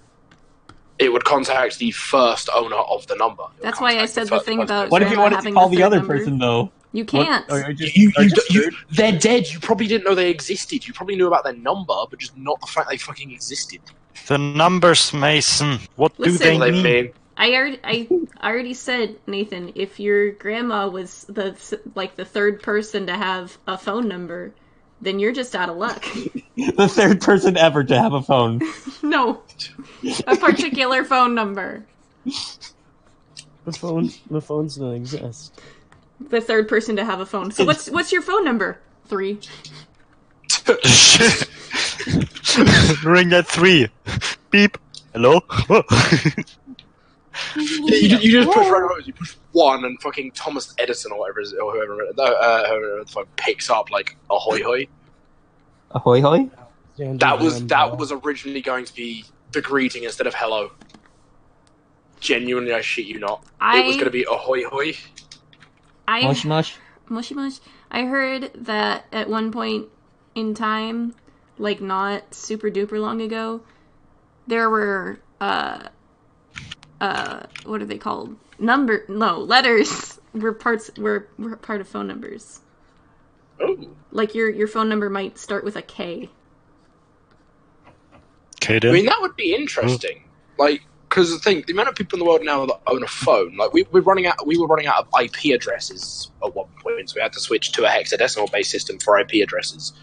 It would contact the first owner of the number. It would That's why I contact said the first thing person. about What if you grandma wanted to having call the the third other number. person though? You can't. Or just, They're dead. You probably didn't know they existed. You probably knew about their number, but just not the fact they fucking existed. The numbers, Mason. What do Listen, they They mean? mean I already said, Nathan, if your grandma was the third person to have a phone number, then you're just out of luck. the third person ever to have a phone. No, a particular phone number. The phones don't exist. The third person to have a phone. So what's your phone number? 3. Ring at 3. Beep. Hello? you just push right over. You push 1, and fucking Thomas Edison or whatever, or whoever the phone picks up like ahoy hoy. Ahoy hoy! That was originally going to be the greeting instead of hello. Genuinely, I shit you not. It was going to be ahoy hoy. Mush mush. Mushy mush. I heard that at one point in time, like not super duper long ago, there were what are they called? Letters were part of phone numbers. Oh. Like your phone number might start with a K. Okay I then. mean, that would be interesting. Like, because the amount of people in the world now that own a phone, like we were running out of IP addresses at one point, so we had to switch to a hexadecimal based system for IP addresses.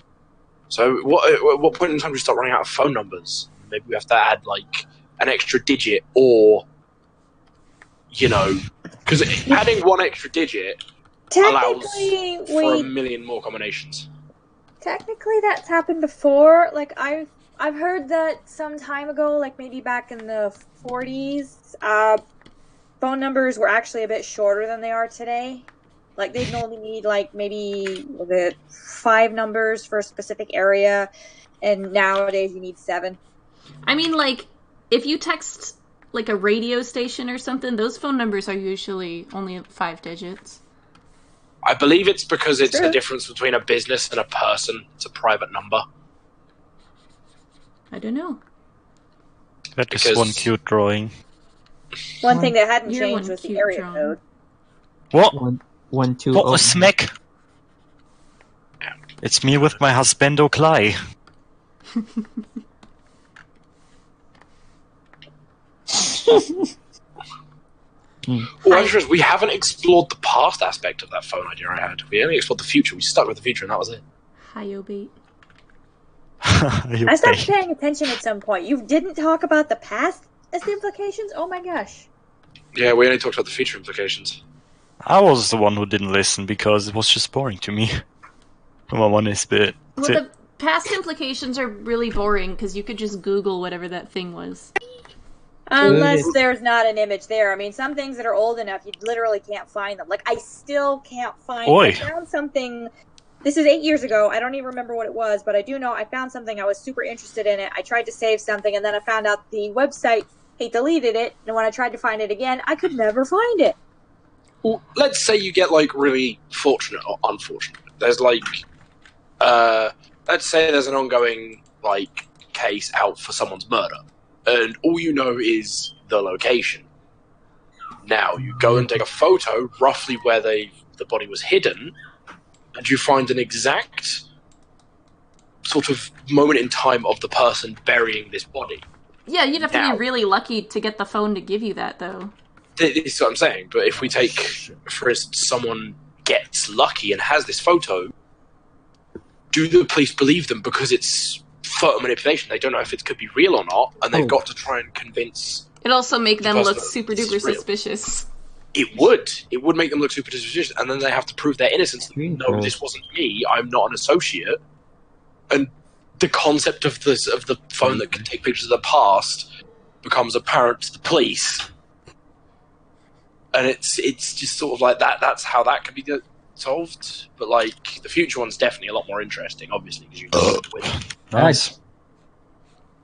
So, at what point in time do we start running out of phone numbers? Maybe we have to add like an extra digit, or because adding one extra digit allows Technically, for a million more combinations. technically that's happened before. Like I've heard that some time ago, like maybe back in the 40s, phone numbers were actually a bit shorter than they are today. Like they'd only need like maybe 5 numbers for a specific area, and nowadays you need 7. I mean, like if you text like a radio station or something, those phone numbers are usually only 5 digits. I believe it's because it's True. a difference between a business and a person. It's a private number. I don't know. That is Because- one cute drawing. One thing that hadn't You're changed one was the cute area drawing. code. What? 1 2 What was smack? It's me with my husband O'Cly. Well, actually, we haven't explored the past aspect of that phone idea I had. We only explored the future. We stuck with the future, and that was it. Hi-yo bait. You I stopped pay. paying attention at some point. You didn't talk about the past as the implications? Oh my gosh. Yeah, we only talked about the future implications. I was the one who didn't listen because it was just boring to me. I'm a honest bit. Well, the past implications are really boring because you could just Google whatever that thing was. Unless Good. there's not an image there. I mean, some things that are old enough, you literally can't find them. Like, I still can't find... Oi. I found something... This is 8 years ago. I don't even remember what it was, but I do know I found something. I was super interested in it. I tried to save something, and then I found out the website, they deleted it, and when I tried to find it again, I could never find it. Well, let's say you get, like, really fortunate or unfortunate. There's, like... let's say there's an ongoing, like, case out for someone's murder. And all you know is the location. Now, you go and take a photo roughly where the body was hidden, and you find an exact sort of moment in time of the person burying this body. Yeah, you'd have to Now- be really lucky to get the phone to give you that, though. This is what I'm saying. But if we take, for instance, someone gets lucky and has this photo, do the police believe them because it's photo manipulation? They don't know if it could be real or not, and they've Oh. got to try and convince... It'd also make them Because look the- super it's duper real. suspicious. It would make them look super suspicious, and then they have to prove their innocence. Screen No, grab. this wasn't me. I'm not an associate. And the concept of the phone that can take pictures of the past becomes apparent to the police, and it's just sort of like that. That's how that can be solved. But like the future one's definitely a lot more interesting, obviously, because you know. Nice.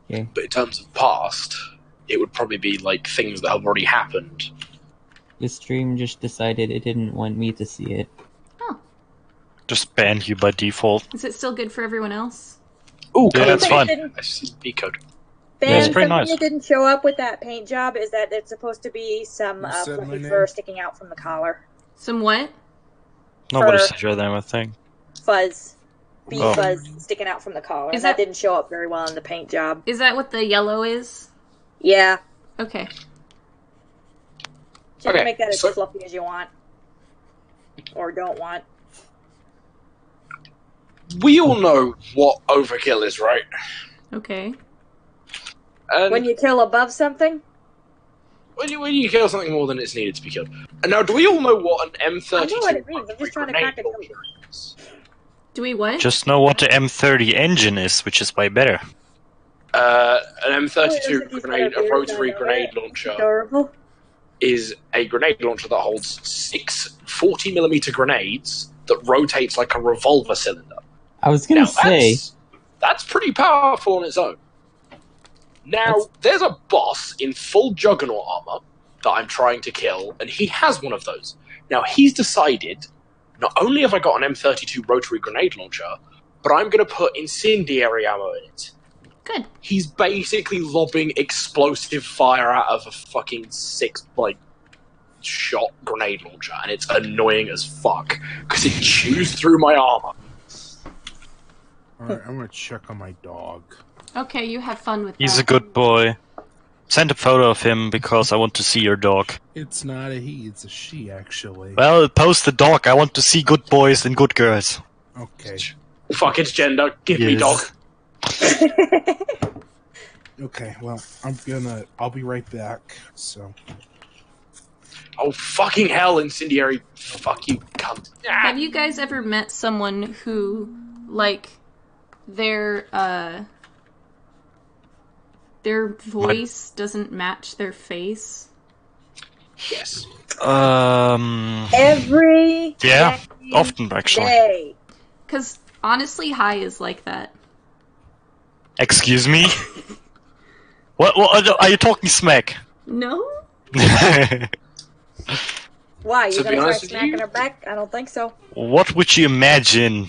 But in terms of past, it would probably be like things that have already happened. The stream just decided it didn't want me to see it. Just banned you by default. Is it still good for everyone else? Ooh, Yeah, that's fine. I see B code. Yeah, Ben, it's pretty something nice. that didn't show up with that paint job is that it's supposed to be some Who said my fluffy name? fur sticking out from the collar. Some what? Nobody For- said your name, I think. Fuzz. Bee Oh. fuzz sticking out from the collar. Is And that that- didn't show up very well in the paint job. Is that what the yellow is? Yeah. Okay. You Okay, can make that as so- fluffy as you want. Or don't want. We all know what overkill is, right? Okay. And When you kill above something, when you kill something more than it's needed to be killed. And now, do we all know what an M32 I know what it means, I'm just trying to grenade crack it launcher is? Do we what? Just know what the M30 engine is, which is way better. An Oh, M32 yes, grenade, a it's rotary better. grenade launcher, adorable. is a grenade launcher that holds 6 40mm grenades that rotates like a revolver cylinder. I was gonna Now, say, that's pretty powerful on its own. Now, there's a boss in full Juggernaut armor that I'm trying to kill, and he has one of those. Now, he's decided, not only have I got an M32 rotary grenade launcher, but I'm going to put incendiary ammo in it. Good. He's basically lobbing explosive fire out of a fucking 6-shot grenade launcher, and it's annoying as fuck, because it chews through my armor. Alright, I'm gonna check on my dog. Okay, you have fun with He's that. a good boy. Send a photo of him because I want to see your dog. It's not a he, it's a she, actually. Well, post the dog. I want to see good boys and good girls. Okay. Fuck its gender, give me Yes. dog. Okay, well, I'll be right back, so. Oh, fucking hell, incendiary. Fuck you, cunt. Have you guys ever met someone who, like, their voice doesn't match their face? Yes. Every Yeah, dang often actually. day. Because, honestly, Hi is like that. Excuse me? What are you talking smack? No? Why? You To be gonna start honest with smacking you- her back? I don't think so. What would you imagine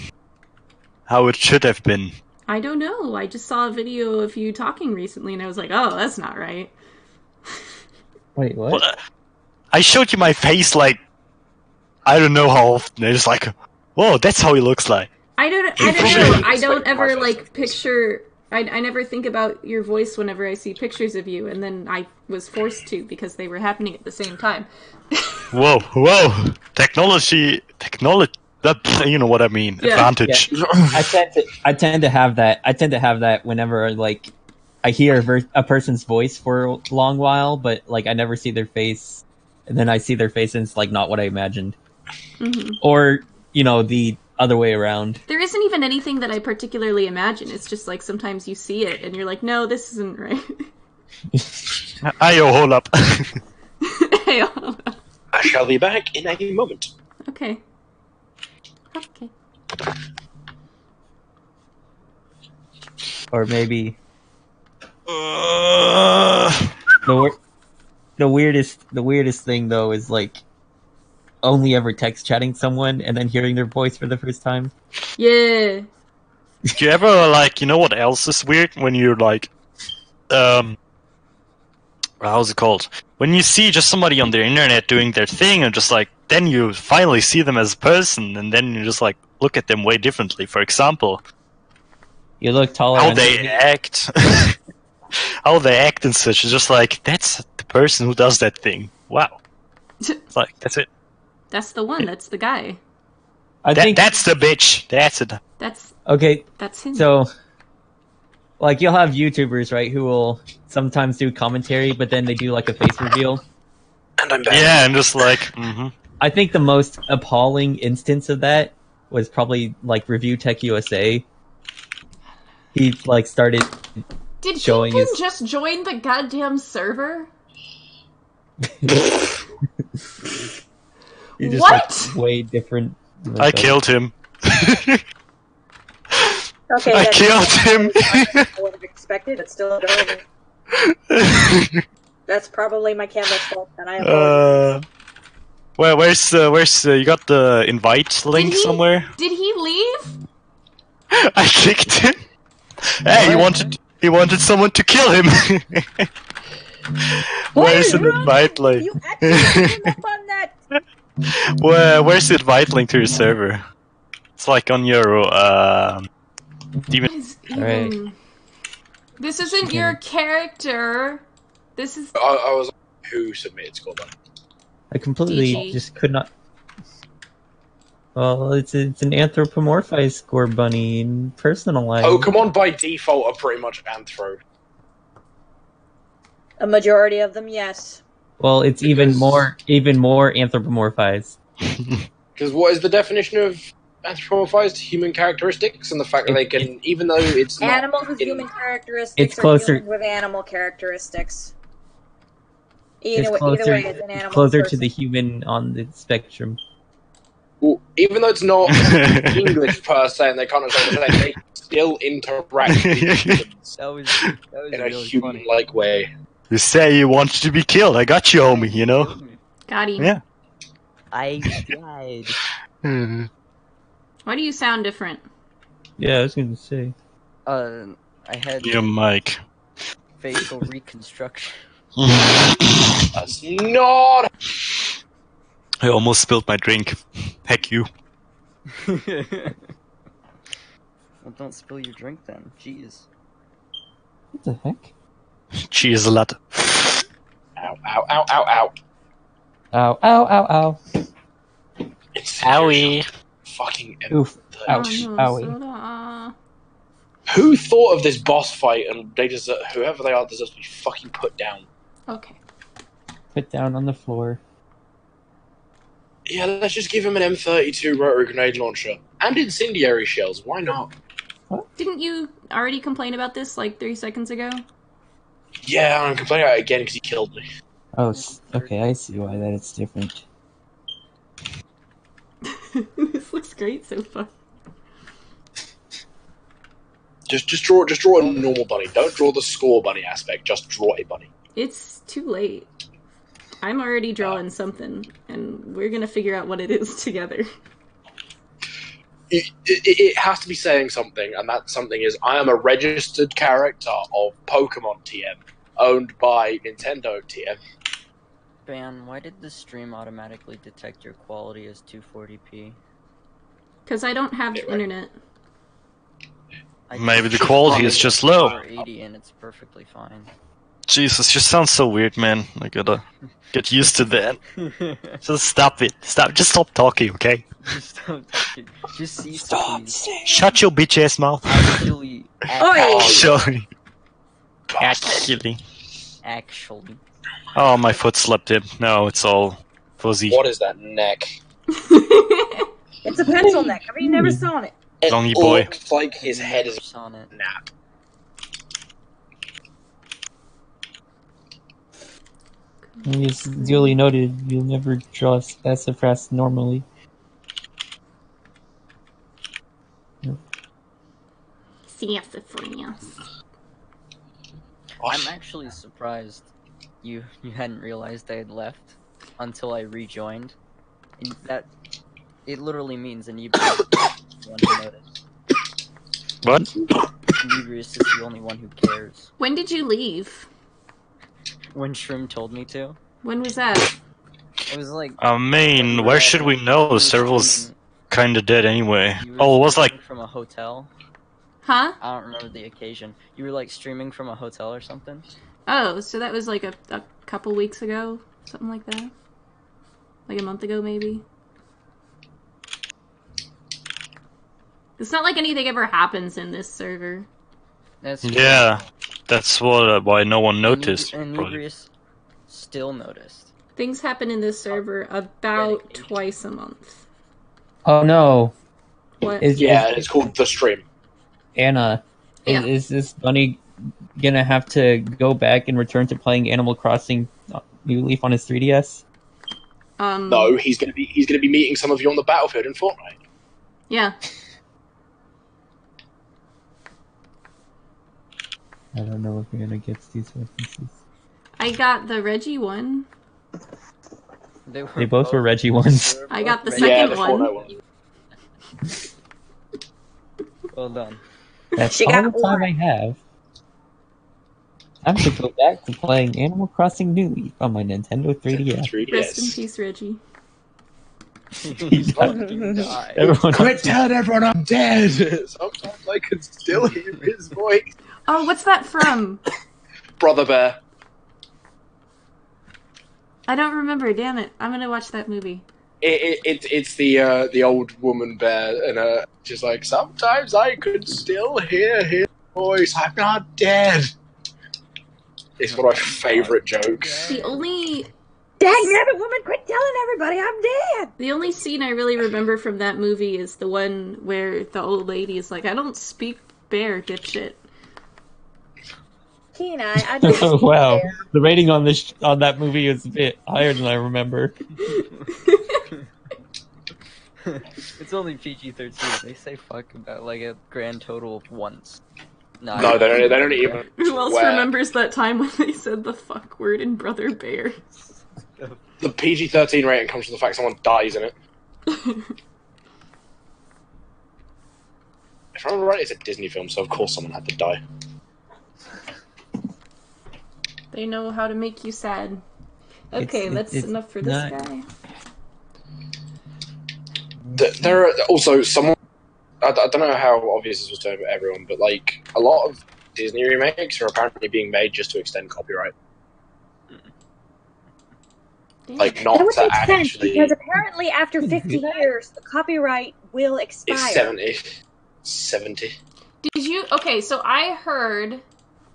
how it should have been? I don't know. I just saw a video of you talking recently, and I was like, oh, that's not right. Wait, what? Well, I showed you my face like I don't know how often. It's like, whoa, that's how he looks like. I don't You know. probably I don't expect ever, my like, face. picture... I never think about your voice whenever I see pictures of you, and then I was forced to because they were happening at the same time. Whoa, technology, you know what I mean? Yeah. Advantage. I tend to have that. I tend to have that whenever like I hear a person's voice for a long while, but like I never see their face, and then I see their face and it's like not what I imagined, or the other way around. There isn't even anything that I particularly imagine. It's just like sometimes you see it and you're like, no, this isn't right. Ayo, hold up. I shall be back in a moment. Okay. Okay. Or maybe Uh, the weirdest thing though is like only ever text chatting someone and then hearing their voice for the first time. Yeah. do you ever like, you know what else is weird? When you're like, how's it called? When you see just somebody on the internet doing their thing, and just like then you finally see them as a person, and then you just like look at them way differently. For example, You look taller. how and they act, how they act and such. It's just like that's the person who does that thing. Wow, it's like that's it. That's the one. That's the guy. I think That's the bitch. That's it. okay. That's him. So, like, you'll have YouTubers, right, who will sometimes do commentary, but then they do like a face reveal. And I'm back. Yeah, I'm just like, I think the most appalling instance of that was probably like Review Tech USA. He like started Did showing Kingpin his- just join the goddamn server? he just What? like, way different. I killed him. Okay, I that's killed him. I would have expected. It's still adorable. That's probably my camera's fault, and I apologize. Where's you got the invite link he- somewhere? Did he leave? I kicked him. Hey, he wanted someone to kill him. Where's the invite link? You actually came up on that. Where's the invite link to your server? It's like on your demon. Is Alright. even... This isn't your character. This is... I was who submitted score button. I completely DG. just could not. Well, it's an anthropomorphized score bunny in personalized. Pokemon by default are pretty much anthro. A majority of them, yes. Well, it's even more anthropomorphized. Because what is the definition of anthropomorphized? Human characteristics, and the fact that they can, even though it's not Animals with in- human characteristics It's are closer- humans with animal characteristics. It's Either closer, way, it's an animal. closer to person. the human on the spectrum. well, even though it's not English per se, and they can't understand, they still interact with humans That was in a really funny. human-like way. You say you wanted to be killed. I got you, homie. You know. Got him. Yeah. I died. Why do you sound different? Yeah, I was gonna say. I had Your mic. facial reconstruction. That's not. I almost spilled my drink. Heck you. Well, don't spill your drink then. Jeez. What the heck? Cheers a lot. Ow! Ow! Ow! Ow! Ow! Ow! Ow! Ow! Ow! It's Owie. fucking. Oof! Ouch! Oh, no, Owie! soda. Who thought of this boss fight? And they deserve, whoever they are deserves to be fucking put down. Okay. Put down on the floor. Yeah, let's just give him an M32 rotary grenade launcher and incendiary shells. Why not? Didn't you already complain about this like 3 seconds ago? Yeah, I'm complaining about it again because he killed me. Oh, okay. I see why that it's different. This looks great so far. Just draw a normal bunny. Don't draw the score bunny aspect. Just draw a bunny. It's too late. I'm already drawing something, and we're gonna figure out what it is together. It has to be saying something, and that something is I am a registered character of Pokemon TM, owned by Nintendo TM. Ban, why did the stream automatically detect your quality as 240p? Because I don't have internet. Maybe the quality is just low. 480 and it's perfectly fine. Jesus, just sounds so weird, man. I gotta get used to that. Just stop it. Just stop talking, okay? Just stop talking. Just cease to please. Shut your bitch ass mouth. Actually. Actually. Actually. Oh, my foot slipped in. No, it's all fuzzy. What is that neck? It's a pencil neck. Have you never seen it? Longy boy. Looks like his head is on it. nap. It's duly noted, you'll never draw sassafras normally. Sassafras. I'm actually surprised you hadn't realized I had left until I rejoined. And that it literally means inebrious is the one who noticed. What? Inebrious is the only one who cares. When did you leave? When Shroom told me to. When was that? It was like I mean, where should we know? The server's kinda dead anyway. you were Oh, it was like... streaming from a hotel. Huh? I don't remember the occasion. You were like streaming from a hotel or something? Oh, so that was like a couple weeks ago? Something like that? Like a month ago, maybe? It's not like anything ever happens in this server. That's Yeah, that's why no one noticed. And probably. Inebrious still noticed. Things happen in this server about twice a month. Oh no. What? Yeah, it's called The Stream. Anna, Yeah. is this bunny gonna have to go back and return to playing Animal Crossing New Leaf on his 3DS? No, he's gonna be meeting some of you on the battlefield in Fortnite. Yeah. I don't know if we're gonna get these references. I got the Reggie one. They both were Reggie ones. I got the Reggie. second the one. Fortnite one. Well done. That's She all got the time I have. I'm gonna go back to playing Animal Crossing New Leaf on my Nintendo 3DS. Rest in peace, Reggie. Everyone Quit telling everyone I'm dead! Sometimes I can still hear his voice. Oh, what's that from? Brother Bear. I don't remember, damn it. I'm gonna watch that movie. It's the old woman bear, and she's like, sometimes I can still hear his voice. I'm not dead. It's one of my favourite jokes. The only Dang, woman, quit telling everybody I'm dead! The only scene I really remember from that movie is the one where the old lady is like, I don't speak bear, dipshit. Tina, I don't speak Wow, there. the rating on that movie is a bit higher than I remember. It's only PG-13. They say fuck about like a grand total of once. No, they don't even. Who else swear. remembers that time when they said the fuck word in Brother Bear? The PG-13 rating comes from the fact someone dies in it. If I remember right, it's a Disney film, so of course someone had to die. They know how to make you sad. Okay, that's it's enough for this not- guy. There are also someone. I don't know how obvious this was to everyone, but like a lot of Disney remakes are apparently being made just to extend copyright. Damn. Like not That would to make sense, actually. because apparently after 50 years, the copyright will expire. It's 70. 70. Did you? Okay, so I heard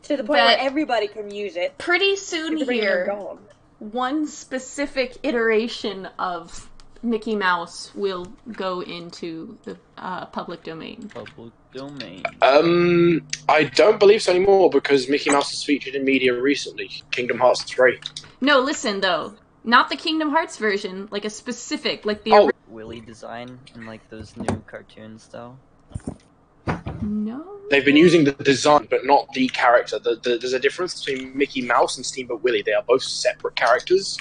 To the point that where everybody can use it. pretty soon To bring their here, dog. one specific iteration of Mickey Mouse will go into the public domain. Public domain. I don't believe so anymore because Mickey Mouse is featured in media recently. Kingdom Hearts 3. No, listen though. Not the Kingdom Hearts version, like a specific, like the Oh. Willy design and like those new cartoons though. No. They've been using the design, but not the character. There's a difference between Mickey Mouse and Steamboat Willie. They are both separate characters,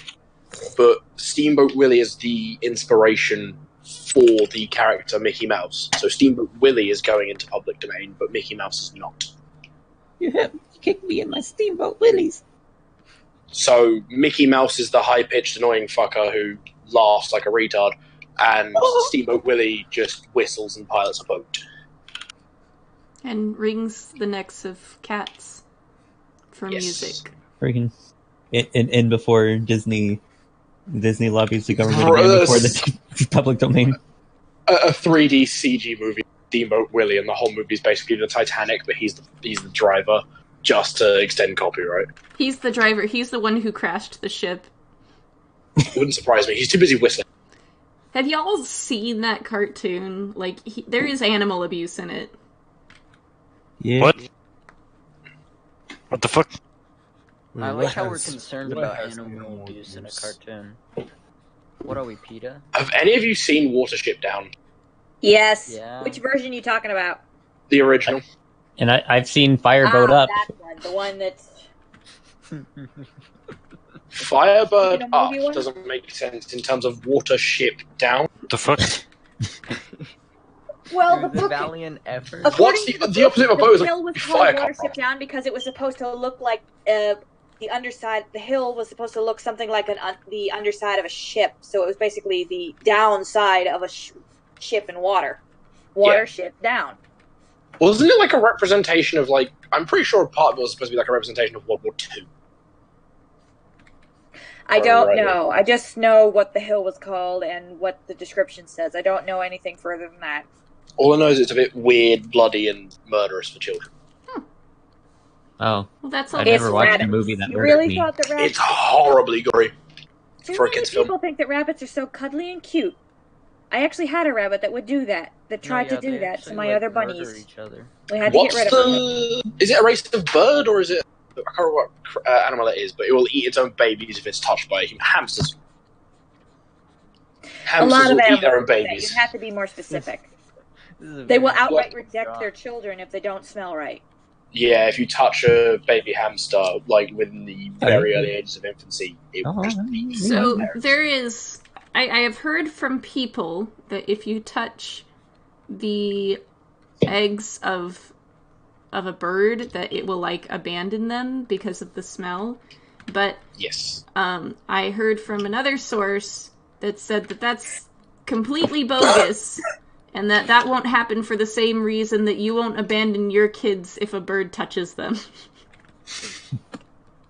but Steamboat Willie is the inspiration for the character Mickey Mouse. So Steamboat Willie is going into public domain, but Mickey Mouse is not. You have kicked me in my Steamboat Willies. So Mickey Mouse is the high-pitched, annoying fucker who laughs like a retard, and Steamboat Willie just whistles and pilots a boat. And wrings the necks of cats for music. Freaking in before Disney lobbies the government again before the public domain. A 3D CG movie, Steamboat Willie, and the whole movie is basically the Titanic, but he's the driver just to extend copyright. He's the driver. He's the one who crashed the ship. It wouldn't surprise me. He's too busy whistling. Have y'all seen that cartoon? Like, there is animal abuse in it. Yeah. What the fuck? I What like how we're has- concerned what about has animal abuse in a cartoon. What are we, PETA? Have any of you seen Watership Down? Yes. Yeah. Which version are you talking about? The original? And I've seen Fireboat Up. That one. The one that's... Firebird Is it a Up movie one? doesn't make sense in terms of Watership Down. What the fuck? Well, Through the the book... valiant effort. According What's to the opposite of a boat is the like hill was fire called company. Watership Down because it was supposed to look like the underside. The hill was supposed to look something like the underside of a ship. So it was basically the downside of a ship in water. Watership down. Wasn't it like a representation of, like, I'm pretty sure part of it was supposed to be like a representation of World War II. I don't Alrighty. know. I just know what the hill was called and what the description says. I don't know anything further than that. All I know is it's a bit weird, bloody, and murderous for children. Oh, Well, that's I all. never It's watched a rabbits. movie that You murdered really me. thought that rabbits... It's horribly gory Too for a many kid's people film. think that rabbits are so cuddly and cute. I actually had a rabbit that would do that. That tried to do that to my other bunnies. Each other. We had to What's get rid of them. Is it a race of bird, or is it... I can't remember what animal it is, but it will eat its own babies if it's touched by a human. Hamsters. A Hamsters lot of will eat their own animals do that. babies. You have to be more specific. This is a They will very outright difficult reject job. their children if they don't smell right. Yeah, if you touch a baby hamster, like within the very early ages of infancy, it will just be... So there is. I have heard from people that if you touch the eggs of a bird, that it will like abandon them because of the smell. But Yes. I heard from another source that said that that's completely bogus, and that won't happen for the same reason that you won't abandon your kids if a bird touches them.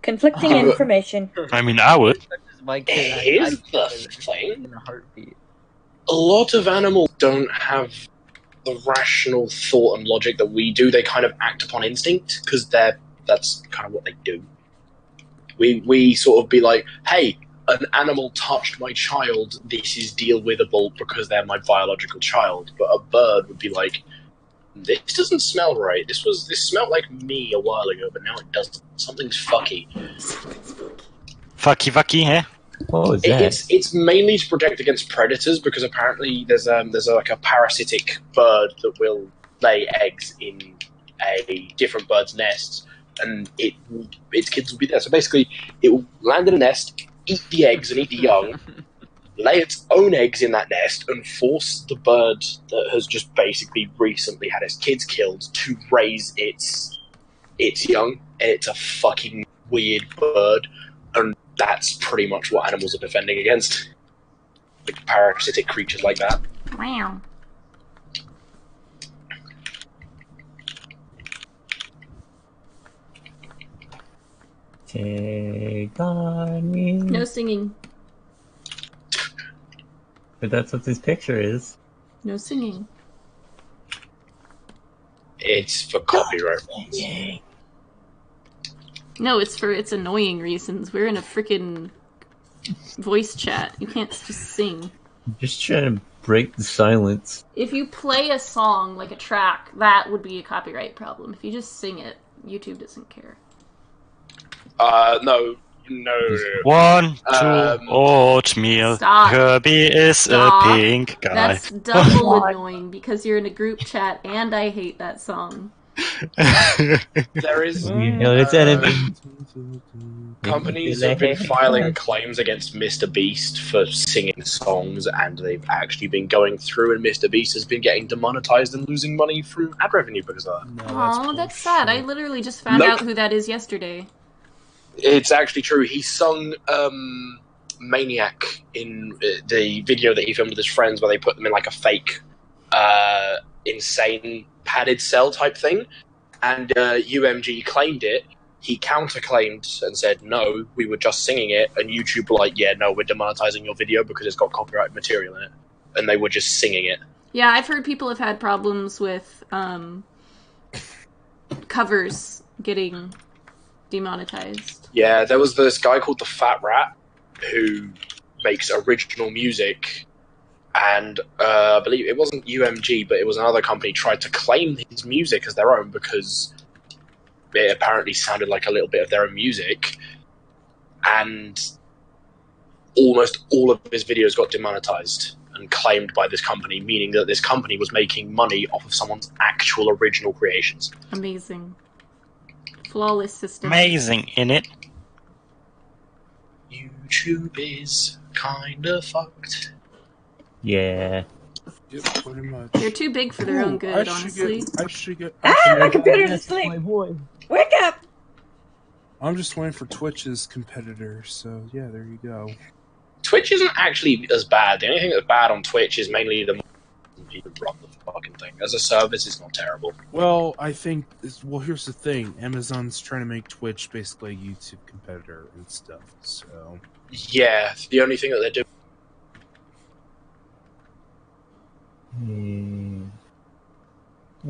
Conflicting information. I mean, I would. My kid, Here's I'd the kill it thing. in a heartbeat. A lot of animals don't have the rational thought and logic that we do. They kind of act upon instinct, because that's kind of what they do. We sort of be like, hey, an animal touched my child, this is deal withable because they're my biological child. But a bird would be like, this doesn't smell right. This smelled like me a while ago, but now it doesn't. Something's fucky. Fucky, eh? What was that? It's mainly to protect against predators, because apparently there's like a parasitic bird that will lay eggs in a different bird's nest, and its kids will be there. So basically, it will land in a nest, eat the eggs and eat the young, lay its own eggs in that nest, and force the bird that has just basically recently had its kids killed to raise its young. And it's a fucking weird bird, and that's pretty much what animals are defending against. Like parasitic creatures like that. Wow. Take on me. No singing. But that's what this picture is. No singing. It's for copyright. No, it's annoying reasons. We're in a freaking voice chat. You can't just sing. Just trying to break the silence. If you play a song, like a track, that would be a copyright problem. If you just sing it, YouTube doesn't care. No, No. 1, 2, Um, oatmeal. Stop. Herbie is Stop. a pink guy. That's double annoying because you're in a group chat and I hate that song. There is It's enemy. companies have been filing claims against Mr. Beast for singing songs, and they've actually been going through, and Mr. Beast has been getting demonetized and losing money from ad revenue because of that. No, Oh, that's sad. I literally just found Nope. out who that is yesterday. It's actually true. He sung Maniac in the video that he filmed with his friends, where they put them in like a fake, insane padded cell type thing, and UMG claimed it. He counterclaimed and said, no, we were just singing it, and YouTube were like, yeah, no, we're demonetizing your video because it's got copyrighted material in it, and they were just singing it. Yeah, I've heard people have had problems with covers getting demonetized. Yeah, there was this guy called the Fat Rat who makes original music, and I believe it wasn't UMG, but it was another company tried to claim his music as their own because it apparently sounded like a little bit of their own music, and almost all of his videos got demonetized and claimed by this company, meaning that this company was making money off of someone's actual original creations. Amazing. Flawless system. Amazing, innit? YouTube is kinda fucked. Yeah. Yep, pretty much. They're too big for their own good, honestly. I should get. My computer's asleep. My boy. Wake up! I'm just waiting for Twitch's competitor, so yeah, there you go. Twitch isn't actually as bad. The only thing that's bad on Twitch is mainly the people run the fucking thing. As a service, it's not terrible. Well, I think. Well, here's the thing: Amazon's trying to make Twitch basically a YouTube competitor and stuff. So Yeah, the only thing that they're doing.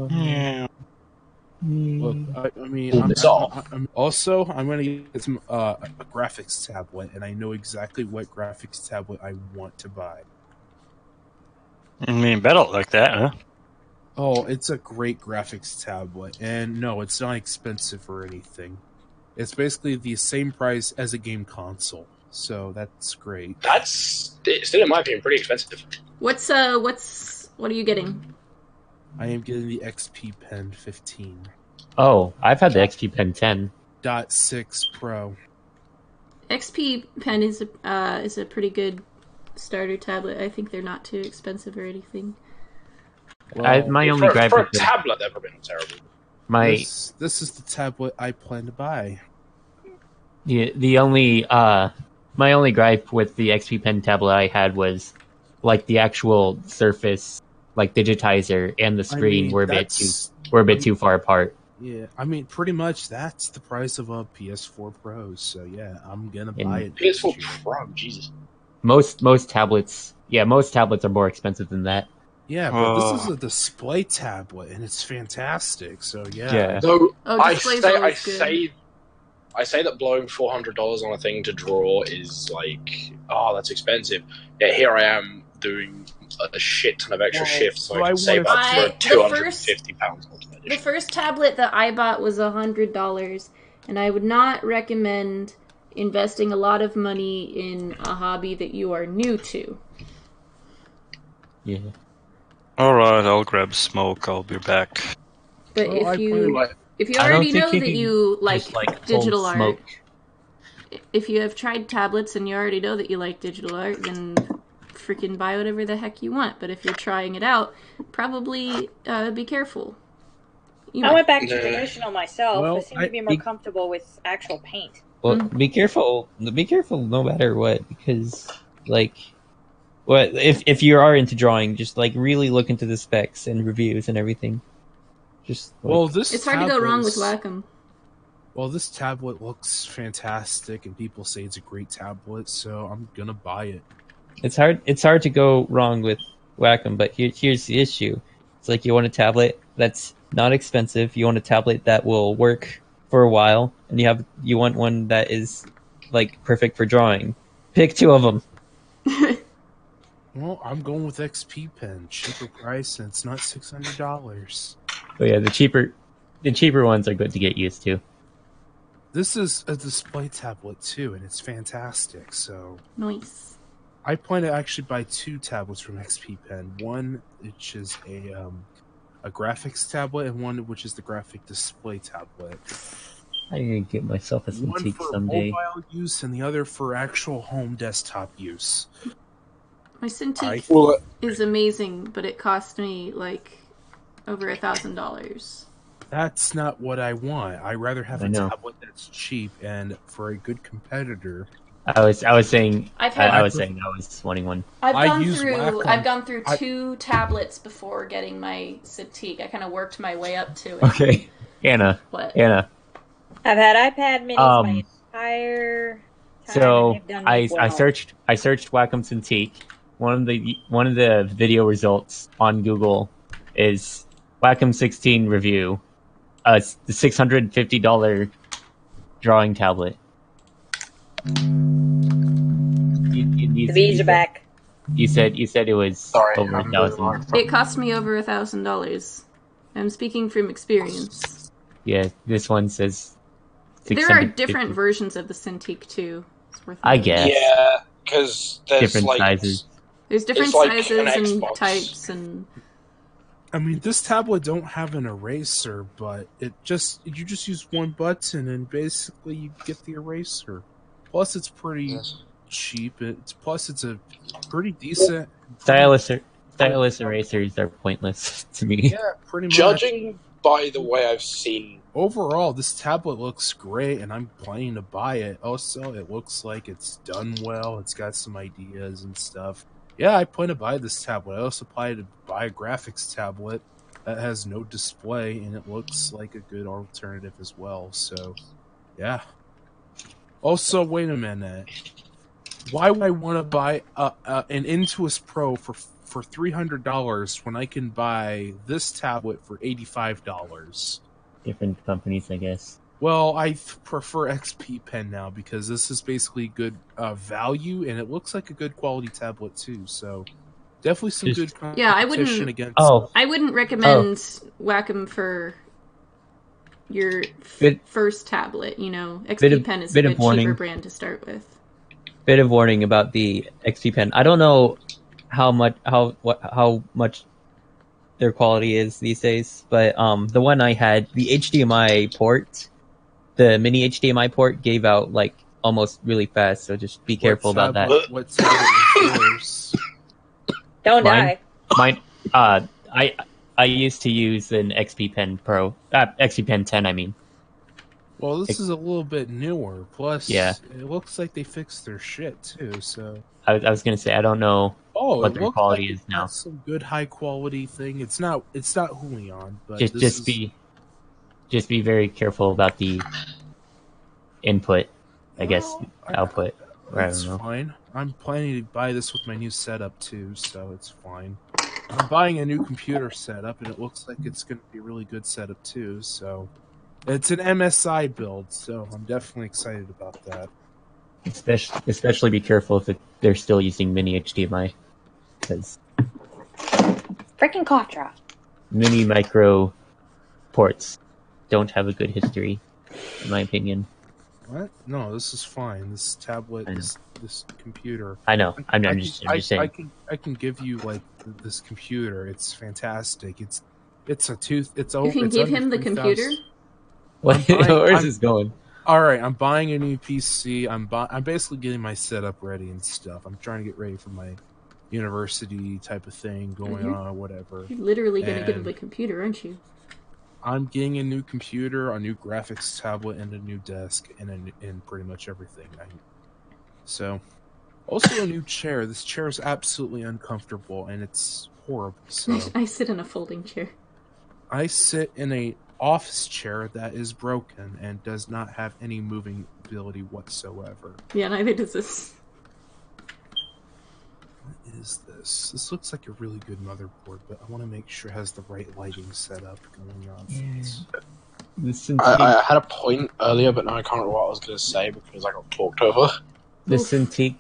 Yeah. look, I mean, It's off. I'm going to get some a graphics tablet, and I know exactly what graphics tablet I want to buy. I mean, better like that, huh? Oh, it's a great graphics tablet, and no, it's not expensive or anything. It's basically the same price as a game console, so that's great. That's still, in my opinion, pretty expensive. What are you getting? I am getting the XP Pen 15. Oh, I've had the XP Pen 10. .6 Pro. XP Pen is a pretty good starter tablet. I think they're not too expensive or anything. My only gripe for a with the- tablet, they've never been terrible. This is the tablet I plan to buy. the only my only gripe with the XP Pen tablet I had was like the actual surface, like digitizer and the screen were a bit too far apart. Yeah, I mean, pretty much that's the price of a PS4 Pro. So yeah, I'm gonna buy it. PS4 Pro, Jesus. Most tablets, are more expensive than that. Yeah, but this is a display tablet, and it's fantastic. So yeah, Yeah. Though Oh, I display's say, I always good. say, I say that blowing $400 on a thing to draw is like, oh, that's expensive. Yet here I am doing a shit ton of extra shifts, so I can save up for £250 ultimate. The first tablet that I bought was $100, and I would not recommend investing a lot of money in a hobby that you are new to. Yeah. Alright, I'll grab smoke, I'll be back. But Well, if you I don't already think know you that can you like just, like, digital hold art, smoke. if you have tried tablets and you already know that you like digital art, then freaking buy whatever the heck you want. But if you're trying it out, probably be careful. I went back to traditional myself. Well, I seem to be more comfortable with actual paint. Well, be careful. Be careful no matter what, because if you are into drawing, just like really look into the specs and reviews and everything. Just it's hard to go wrong with Wacom. Well, this tablet looks fantastic, and people say it's a great tablet, so I'm gonna buy it. It's hard to go wrong with Wacom, but here's the issue. It's like you want a tablet that's not expensive. You want a tablet that will work for a while, and you want one that is like perfect for drawing. Pick two of them. Well, I'm going with XP Pen, cheaper price, and it's not $600. Oh yeah, the cheaper ones are good to get used to. This is a display tablet too, and it's fantastic. So Nice. I plan to actually buy 2 tablets from XP Pen. One which is a graphics tablet, and one which is the graphic display tablet. I need to get myself a One Cintiq for someday. mobile use, and the other for actual home desktop use. My Cintiq Well, is amazing, but it cost me like over $1,000. That's not what I want. I rather have I a know. tablet that's cheap and for a good competitor. I was saying I've had- I was wanting one. I've I gone use through Wacom. I've gone through I- 2 tablets before getting my Cintiq. I kind of worked my way up to it. Okay, Anna. What? I've had iPad minis my entire time. So and they've done I me well. searched Wacom Cintiq. One of the video results on Google is Wacom 16 review. It's the $650 drawing tablet. The bees are back. You said it was Sorry, over I'm doing 1,000. It cost me over $1,000. I'm speaking from experience. Yeah, this one says. There are 650. different versions of the Cintiq too. It's worth I noting. guess. Yeah, because there's Different like sizes. There's different It's like an sizes and Xbox. types and I mean, this tablet don't have an eraser, but you just use one button and basically you get the eraser. Plus, it's pretty cheap. It's a pretty decent. Stylus erasers are pointless to me. Yeah, pretty much. Judging by the way I've seen, Overall, this tablet looks great, and I'm planning to buy it. Also, it looks like it's done well. It's got some ideas and stuff. Yeah, I plan to buy this tablet. I also plan to buy a graphics tablet that has no display, and it looks like a good alternative as well. So, yeah. Also, wait a minute. Why would I want to buy an Intuos Pro for $300 when I can buy this tablet for $85? Different companies, I guess. Well, I prefer XP Pen now because this is basically good value, and it looks like a good quality tablet too. So definitely some good competition Yeah, I wouldn't- against. Oh, I wouldn't recommend Wacom for your first tablet. You know, XP Pen is a bit of good warning. cheaper brand to start with. Bit of warning about the XP Pen. I don't know how much their quality is these days, but the one I had, the HDMI port, the mini HDMI port gave out like almost really fast, so just be careful about that. What tablet is yours? Don't Mine? die. Mine, I used to use an XP Pen Pro, XP Pen 10, I mean. Well, this is a little bit newer. Plus, Yeah. it looks like they fixed their shit too. So, I was gonna say I don't know oh, what it their looks quality like is it's now. got some good high quality thing. It's not Julian, but Just be very careful about the input, I guess, output. Or I That's don't know. fine. I'm planning to buy this with my new setup too, so it's fine. I'm buying a new computer setup, and it looks like it's going to be a really good setup too. So it's an MSI build, so I'm definitely excited about that. Especially be careful if they're still using mini HDMI, because Freaking cough drop. mini micro ports don't have a good history, in my opinion. What? No, this is fine. This tablet, I know. this computer. I know. I'm I just saying. can give you like this computer. It's fantastic. It's a tooth. It's You over. can it's give under him the 3,000. computer? Where's this going? All right, I'm buying a new PC. I'm basically getting my setup ready and stuff. I'm trying to get ready for my university type of thing going Mhm. on or whatever. You're literally going to give him And- a computer, aren't you? I'm getting a new computer, a new graphics tablet, and a new desk, and pretty much everything. So, also a new chair. This chair is absolutely uncomfortable, and it's horrible. So I sit in a folding chair. I sit in a office chair that is broken and does not have any moving ability whatsoever. Yeah, neither does this. What is this? This looks like a really good motherboard, but I want to make sure it has the right lighting setup going on. I had a point earlier, but now I can't remember what I was going to say because I got talked over. The Cintiq,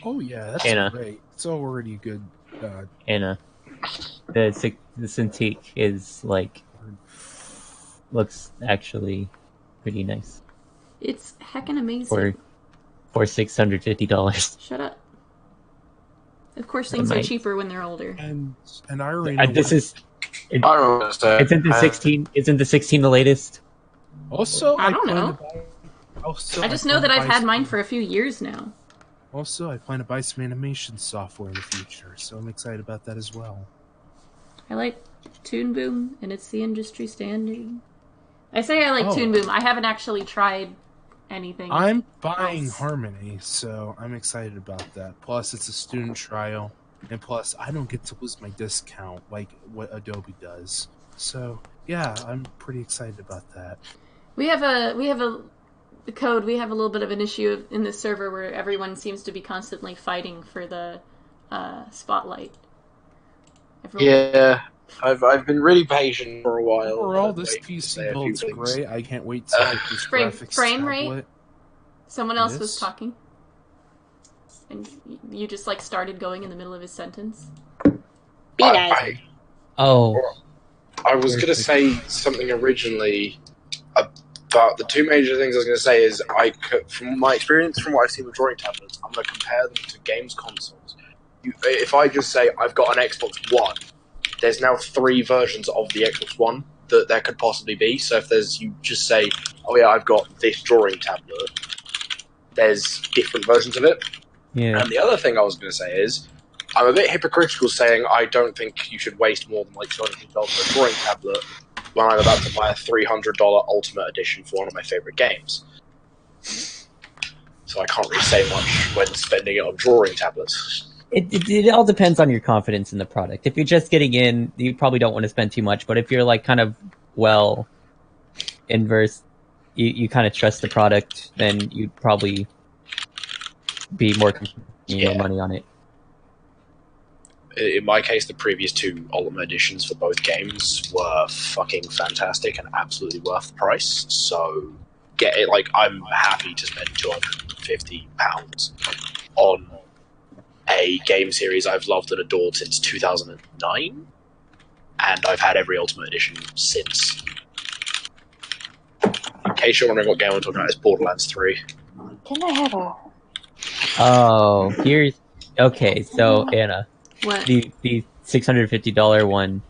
Oh yeah, that's Anna. great. It's already good. Anna, the Cintiq is like looks actually pretty nice It's heckin' amazing. for $650. Shut up. Of course, things are cheaper when they're older. And I already know This is. I don't understand. Isn't the 16? Isn't the 16 the latest? Also, I don't plan know. to buy- also, I just plan know that to I've buy had some- mine for a few years now. Also, I plan to buy some animation software in the future, so I'm excited about that as well. I like Toon Boom, and it's the industry standard. I say I like Oh. Toon Boom. I haven't actually tried anything. I'm buying else. Harmony, so I'm excited about that. Plus, it's a student trial, and plus, I don't get to lose my discount like what Adobe does. So, yeah, I'm pretty excited about that. We have the code. We have a little bit of an issue in this server where everyone seems to be constantly fighting for the spotlight. Yeah, I've been really patient for a while. Overall, this waiting to say PC a few build's things. great. I can't wait to get this graphics frame rate? tablet. Someone else was Yes? talking, and you just like started going in the middle of his sentence. Be nice. Oh, I was going to say something originally about the two major things I was going to say is from my experience, from what I've seen with drawing tablets, I'm going to compare them to games consoles. If I just say I've got an Xbox One, there's now 3 versions of the Xbox One that there could possibly be. So if you just say, oh yeah, I've got this drawing tablet, there's different versions of it. yeah. And the other thing I was going to say is, I'm a bit hypocritical saying I don't think you should waste more than like $250 for a drawing tablet when I'm about to buy a $300 Ultimate Edition for one of my favorite games. So I can't really say much when spending it on drawing tablets. It all depends on your confidence in the product. If you're just getting in, you probably don't want to spend too much. But if you're like kind of well inversed, you kind of trust the product, then you'd probably be more comfortable spending your money on it. In my case, the previous 2 Ultimate Editions for both games were fucking fantastic and absolutely worth the price. So get it. Like, I'm happy to spend £250 on a game series I've loved and adored since 2009, and I've had every Ultimate Edition since. In case you're wondering what game I'm talking about, it's Borderlands 3. Can I have a... Oh, here's okay. So Anna, What? the $650 one.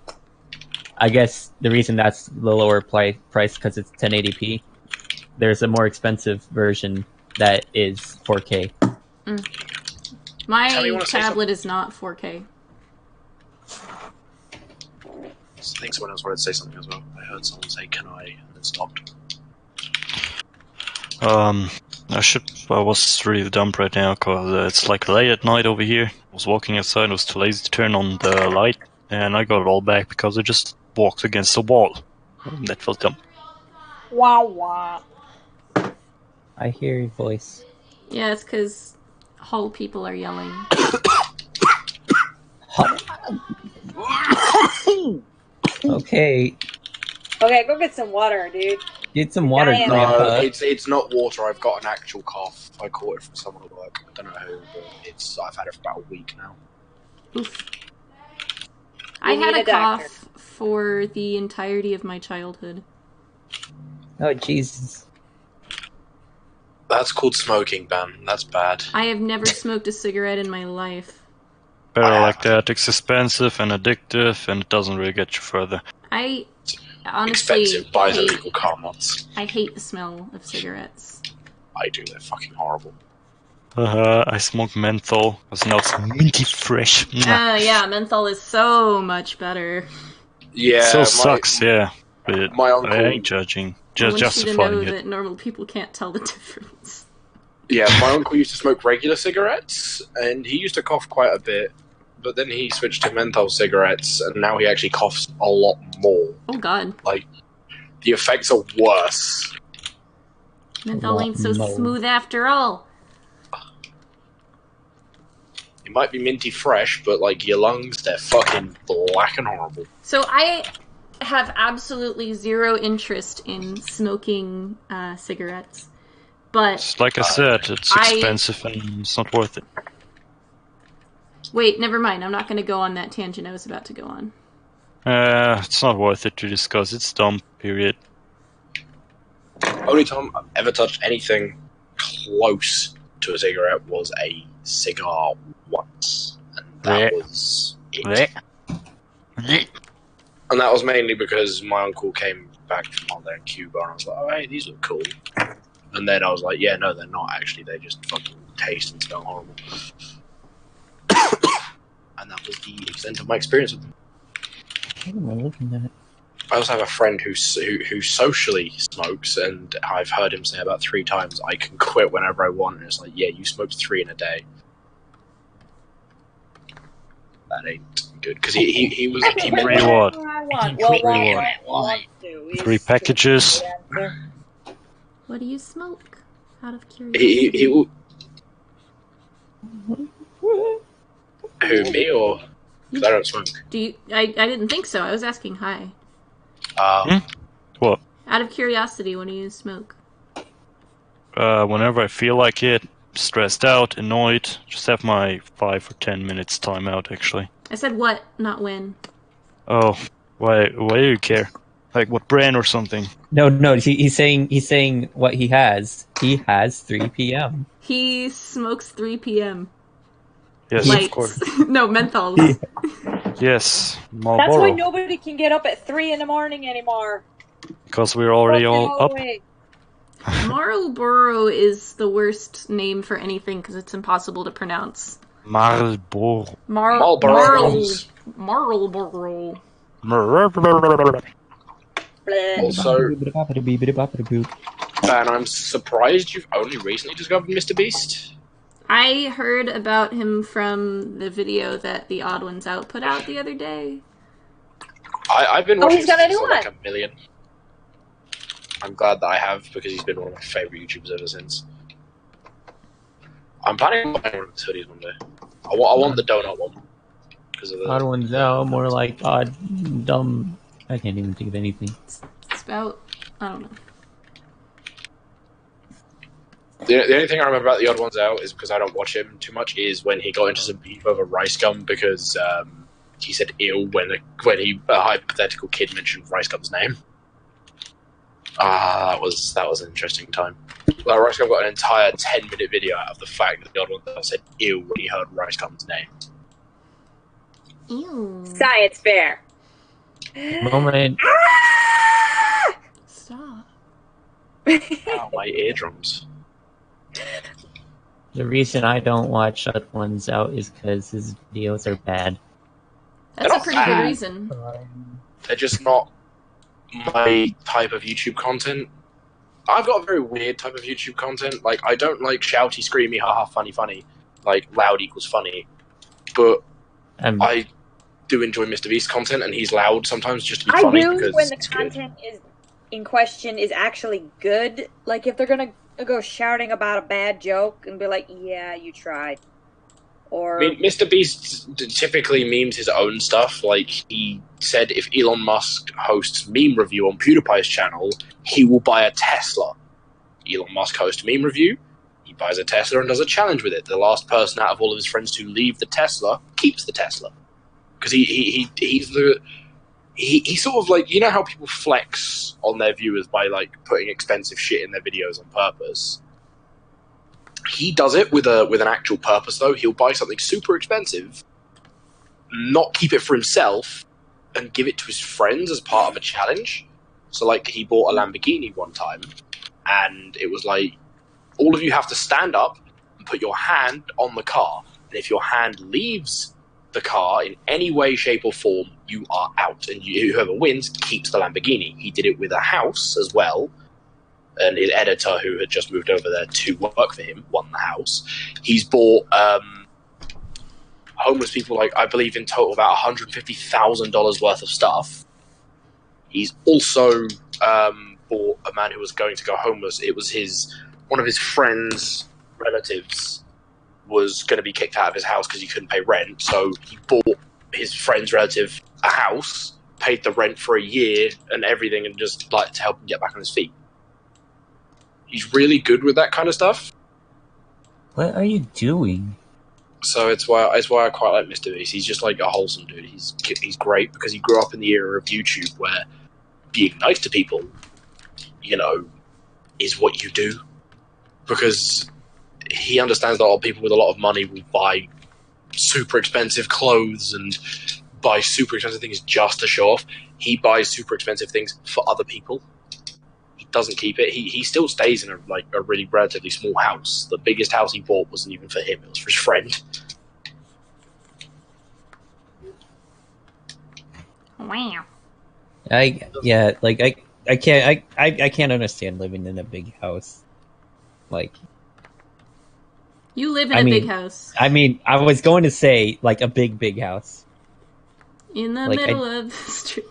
I guess the reason that's the lower price because it's 1080p. There's a more expensive version that is 4K. My Tell me you wanna say tablet is not 4K. I think someone else wanted to say something as well. I heard someone say, "Can I?" and then stopped. I was really dumb right now because it's like late at night over here. I was walking outside, I was too lazy to turn on the light, and I got it all back because I just walked against the wall. That was dumb. Wah wah. I hear your voice. Yeah, it's because whole people are yelling. Okay, Okay, go get some water, dude. get some water, Diana. No, Grandpa. it's not water. I've got an actual cough. I caught it from someone at work. I don't know who, but I've had it for about a week now. Oof. I You had need a a doctor. cough for the entirety of my childhood. Oh Jesus! That's called smoking, Ben. That's bad. I have never smoked a cigarette in my life. Better like that. It's expensive and addictive, and it doesn't really get you further. I honestly Expensive. Buy the hate, legal car nuts. I hate the smell of cigarettes. I do. They're fucking horrible. I smoke menthol because now it's minty fresh. Yeah, menthol is so much better. Yeah. So sucks, yeah. But my uncle- I ain't judging. I Just want you to know justifying it. that normal people can't tell the difference. Yeah, my uncle used to smoke regular cigarettes, and he used to cough quite a bit. But then he switched to menthol cigarettes, and now he actually coughs a lot more. Oh god. Like, the effects are worse. Menthol ain't so No. smooth after all. It might be minty fresh, but like your lungs, they're fucking black and horrible. So I have absolutely zero interest in smoking cigarettes. But Like I said, it's I- expensive and it's not worth it. wait, never mind. I'm not going to go on that tangent I was about to go on. It's not worth it to discuss. It's dumb, period. Only time I've ever touched anything close to a cigarette was a cigar once, and that was it. And that was mainly because my uncle came back from holiday in Cuba, and I was like, "Oh, hey, these look cool." And then I was like, "Yeah, no, they're not actually. They just fucking taste and smell horrible." And that was the extent of my experience with them. What am I looking at? I also have a friend who socially smokes, and I've heard him say about 3 times, "I can quit whenever I want." And it's like, yeah, you smoked 3 in a day. That ain't good, because he was. He Three what? Well, 3 packages. What do you smoke? Out of curiosity. Who, me, or? 'Cause I don't smoke. Do you? I didn't think so. I was asking hi. What? Out of curiosity, what do you smoke? Whenever I feel like it, stressed out, annoyed, just have my 5 or 10 minutes timeout, actually. I said what, not when. Oh, why do you care? Like what brand or something? No, he's saying what he has. He has 3 p.m. He smokes 3 p.m. Yes, Lights. of course. No, menthols. Yes, That's why Marlboro. nobody can get up at 3 in the morning anymore. Because we're already all up. Marlboro is the worst name for anything because it's impossible to pronounce. Marlboro. Marlboro. Marlboro. Also, and I'm surprised you've only recently discovered Mr. Beast. I heard about him from the video that the Odd Ones Out put out the other day. I've been watching he's got a since new like one. a million. I'm glad that I have, because he's been one of my favourite YouTubers ever since. I'm planning on buying one of his hoodies one day. I want the donut one. Because of the Odd Ones Out, more like odd, dumb. I can't even think of anything. It's about, I don't know. The only thing I remember about the Odd Ones Out is, because I don't watch him too much, is when he got into some beef over rice gum because he said "ew" when a hypothetical kid mentioned rice gum's name. That was an interesting time. Like, rice gum got an entire 10-minute video out of the fact that the Odd Ones Out said "ew" when he heard rice gum's name. Ew. Science fair. Moment. Stop. Ow, my eardrums. The reason I don't watch Odd Ones Out is because his videos are bad. That's They're a pretty not good bad. reason. They're just not my type of YouTube content. I've got a very weird type of YouTube content. Like, I don't like shouty, screamy, haha, funny. Like, loud equals funny. But I do enjoy Mr. Beast content, and he's loud sometimes just to be funny. I do because when the it's good. content is in question is actually good. Like if they're gonna go shouting about a bad joke and be like, "Yeah, you tried," or I mean, Mr. Beast typically memes his own stuff. Like, he said if Elon Musk hosts meme review on PewDiePie's channel, he will buy a Tesla. Elon Musk hosts meme review, he buys a Tesla and does a challenge with it. The last person out of all of his friends to leave the Tesla keeps the Tesla. Because he sort of, like, you know how people flex on their viewers by, like, putting expensive shit in their videos on purpose? He does it with an actual purpose, though. He'll buy something super expensive, not keep it for himself, and give it to his friends as part of a challenge. So, like, he bought a Lamborghini one time, and it was like, all of you have to stand up and put your hand on the car. And if your hand leaves the car in any way, shape, or form, you are out. And whoever wins keeps the Lamborghini. He did it with a house as well. And his editor, who had just moved over there to work for him, won the house. He's bought homeless people, like, I believe in total about $150,000 worth of stuff. He's also bought a man who was going to go homeless. It was one of his friends' relatives was going to be kicked out of his house because he couldn't pay rent. So he bought his friend's relative a house, paid the rent for a year and everything, and just, like, to help him get back on his feet. He's really good with that kind of stuff. What are you doing? So it's why I quite like Mr. Beast. He's just like a wholesome dude. He's great because he grew up in the era of YouTube where being nice to people, you know, is what you do. Because he understands that a lot of people with a lot of money will buy super expensive clothes and buy super expensive things just to show off. He buys super expensive things for other people. He doesn't keep it. He still stays in a really relatively small house. The biggest house he bought wasn't even for him, it was for his friend. Wow. I can't understand living in a big house. Like, You live in a big house. I mean, I was going to say like a big house. In the like, middle of the street.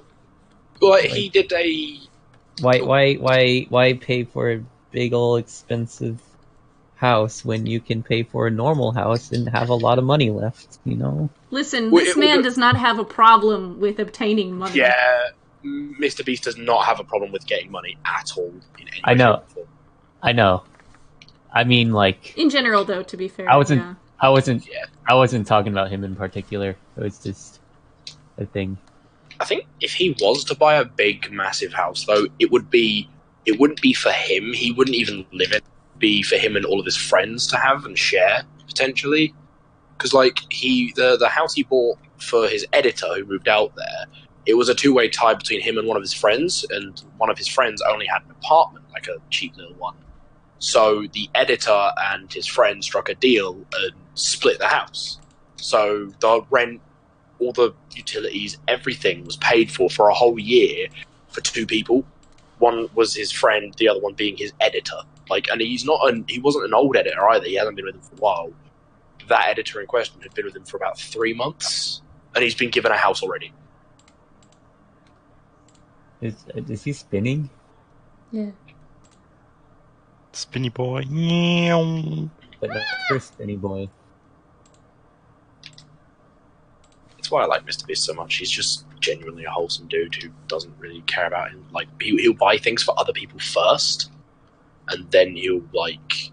Well, he did a... Why pay for a big old expensive house when you can pay for a normal house and have a lot of money left, you know? Listen, this man does not have a problem with obtaining money. Yeah, Mr. Beast does not have a problem with getting money at all. In any I know. shape or form. I know. I mean, like, In general, though, to be fair. I wasn't Yeah. I wasn't talking about him in particular. It was just a thing. I think if he was to buy a big, massive house, though, it wouldn't be for him. He wouldn't even live in it. It'd be for him and all of his friends to have and share, potentially. Because, like, the house he bought for his editor who moved out there, it was a two-way tie between him and one of his friends, and one of his friends only had an apartment, like a cheap little one. So the editor and his friend struck a deal and split the house. So the rent, all the utilities, everything was paid for a whole year for two people. One was his friend, the other one being his editor. Like, and he wasn't an old editor either. He hasn't been with him for a while. That editor in question had been with him for about 3 months, and he's been given a house already. Is he spinning? Yeah. Spinny boy. But not for spinny boy. That's why I like Mr. Beast so much. He's just genuinely a wholesome dude who doesn't really care about him. Like, he'll buy things for other people first, and then he'll, like,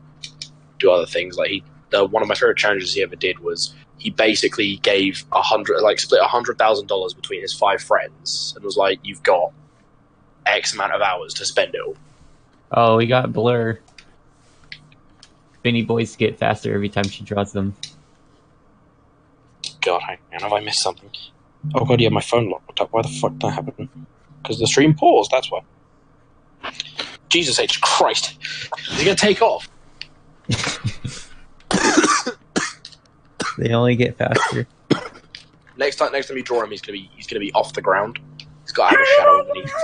do other things. Like, one of my favorite challenges he ever did was he basically gave split $100,000 between his 5 friends, and was like, "You've got X amount of hours to spend it all." Oh, we got Blur. Spinny boys get faster every time she draws them. God, hang on, have I missed something? Oh god, yeah, my phone locked up. Why the fuck did that happen? Because the stream paused, that's why. Jesus H. Christ. Is he gonna take off? They only get faster. Next time you draw him, he's gonna be off the ground. He's got to have a shadow underneath.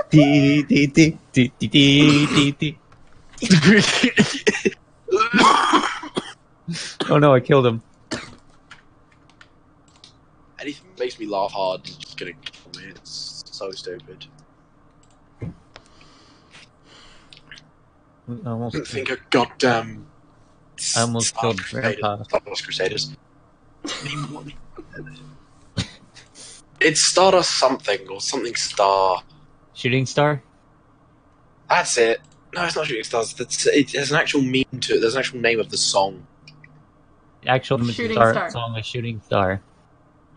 Oh no, I killed him. Anything that makes me laugh hard is just gonna kill me. It's so stupid. I almost Think a goddamn. I almost killed Grandpa. Stardust Crusaders. It's Stardust something or something star. Shooting Star? That's it. No, it's not Shooting Stars. There's an actual meme to it. There's an actual name of the song. The actual Shooting Star. song is Shooting Star.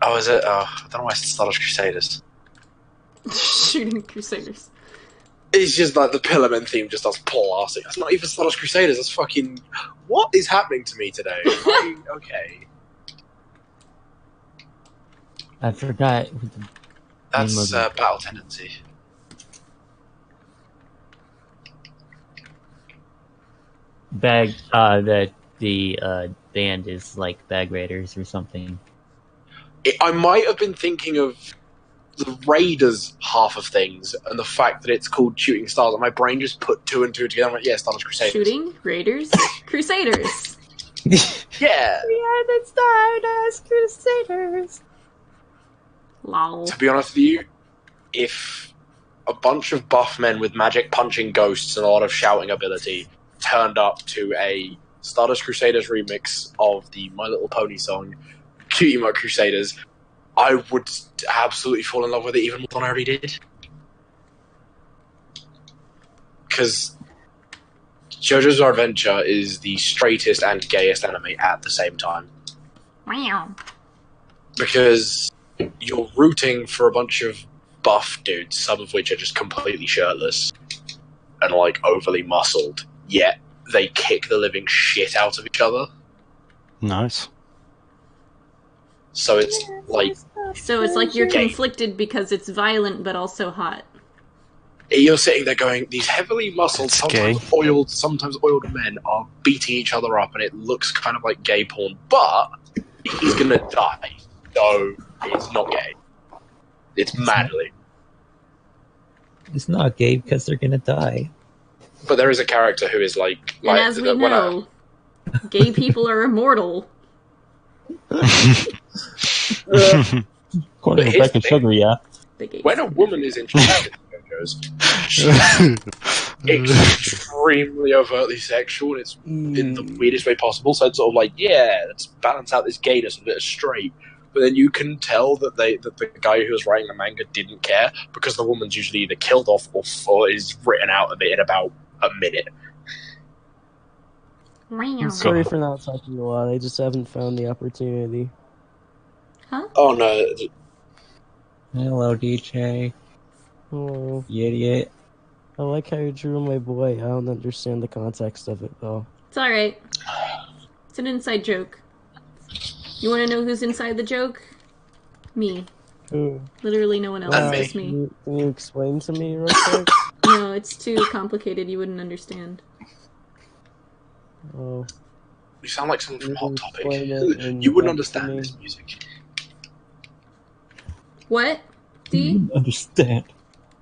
Oh, is it? I don't know why it's Stardust Crusaders. Shooting Crusaders. It's just like the Pillarmen theme just does classic. That's not even Stardust Crusaders. That's fucking. What is happening to me today? Okay. I forgot. What the That's name of it. Battle Tendency. The band is like Bag Raiders or something. I might have been thinking of the Raiders half of things and the fact that it's called Shooting Stars, and my brain just put 2 and 2 together. I'm like, yeah, Stardust Crusaders. Shooting Raiders Crusaders. Yeah. We are the Stardust Crusaders. Lol. To be honest with you, if a bunch of buff men with magic punching ghosts and a lot of shouting ability turned up to a Stardust Crusaders remix of the My Little Pony song, Cutie Mark Crusaders, I would absolutely fall in love with it even more than I already did. Because JoJo's Bizarre Adventure is the straightest and gayest anime at the same time. Wow. Because you're rooting for a bunch of buff dudes, some of which are just completely shirtless and like overly muscled, yet they kick the living shit out of each other. Nice. So it's like you're Okay. conflicted because it's violent but also hot. you're sitting there going, these heavily muscled, That's gay. sometimes oiled men are beating each other up, and it looks kind of like gay porn. But he's gonna die. No, it's not gay. It's manly. It's not gay because they're gonna die. But there is a character who is like And as we know, gay people are immortal. According But to here's Rebecca the thing. Sugar, yeah. The gays. when a woman is introduced in JoJo's, she's extremely overtly sexual, and it's in the weirdest way possible. So it's sort of like, yeah, let's balance out this gayness with a bit of straight. But then you can tell that the guy who was writing the manga didn't care, because the woman's usually either killed off or is written out of it in about a minute. I'm sorry for not talking a lot. I just haven't found the opportunity. Oh no, Hello, DJ. Oh, You idiot. I like how you drew my boy. I don't understand the context of it though. It's alright. It's an inside joke. You want to know who's inside the joke? Me. Ooh. Literally no one else, And me. just me. Can you explain to me real quick? No, it's too complicated. You wouldn't understand. Oh, you sound like someone from Hot Topic. Explain it in You wouldn't depth to understand me. this music. What? D? Understand.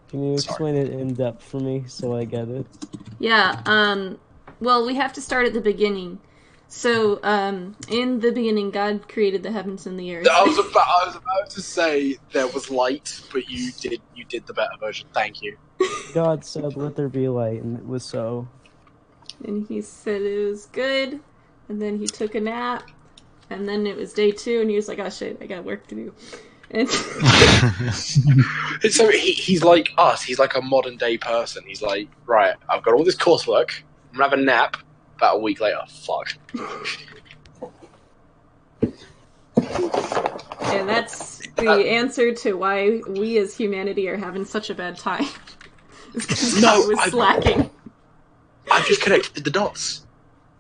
Can you Sorry. explain it in depth for me so I get it? Yeah, well, we have to start at the beginning. So, in the beginning, God created the heavens and the earth. I was about to say there was light, but you did the better version. Thank you. God said, "Let there be light," and it was so. And he said it was good, and then he took a nap, and then it was day 2, and he was like, oh shit, I got work to do. And So he's like us. He's like a modern day person. He's like, right, I've got all this coursework. I'm gonna have a nap. About a week later, fuck. And that's the answer to why we as humanity are having such a bad time. It's because No, God was slacking. I've just connected the dots.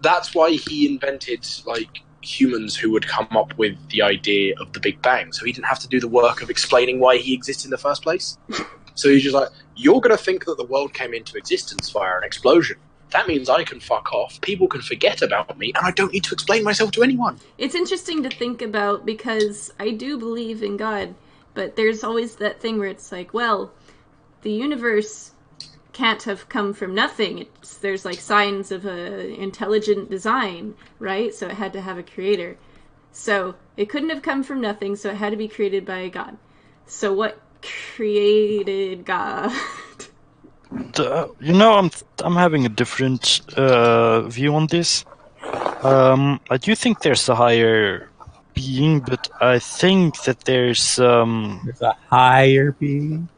That's why he invented like humans who would come up with the idea of the Big Bang. So he didn't have to do the work of explaining why he exists in the first place. So he's just like, you're gonna think that the world came into existence via an explosion. That means I can fuck off, people can forget about me, and I don't need to explain myself to anyone. It's interesting to think about because I do believe in God, but there's always that thing where it's like, well, the universe can't have come from nothing. There's like signs of a intelligent design, right? So it had to have a creator. So it couldn't have come from nothing, so it had to be created by a God. So what created God? I'm having a different view on this. I do think there's a higher being, but I think that there's There's a higher being.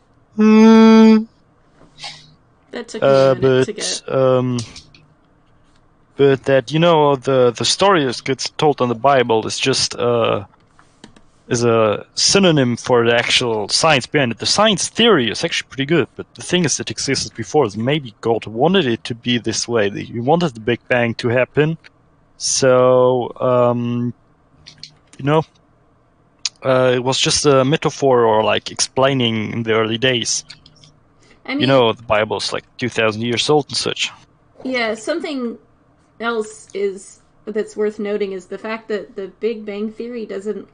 That took me a minute to get. but that the story that gets told in the Bible is just is a synonym for the actual science behind it. The science theory is actually pretty good, but the thing is that existed before is maybe God wanted it to be this way. He wanted the Big Bang to happen, so it was just a metaphor or like explaining in the early days. I mean, The Bible's like 2,000 years old and such. yeah, something else that's worth noting is the fact that the Big Bang Theory doesn't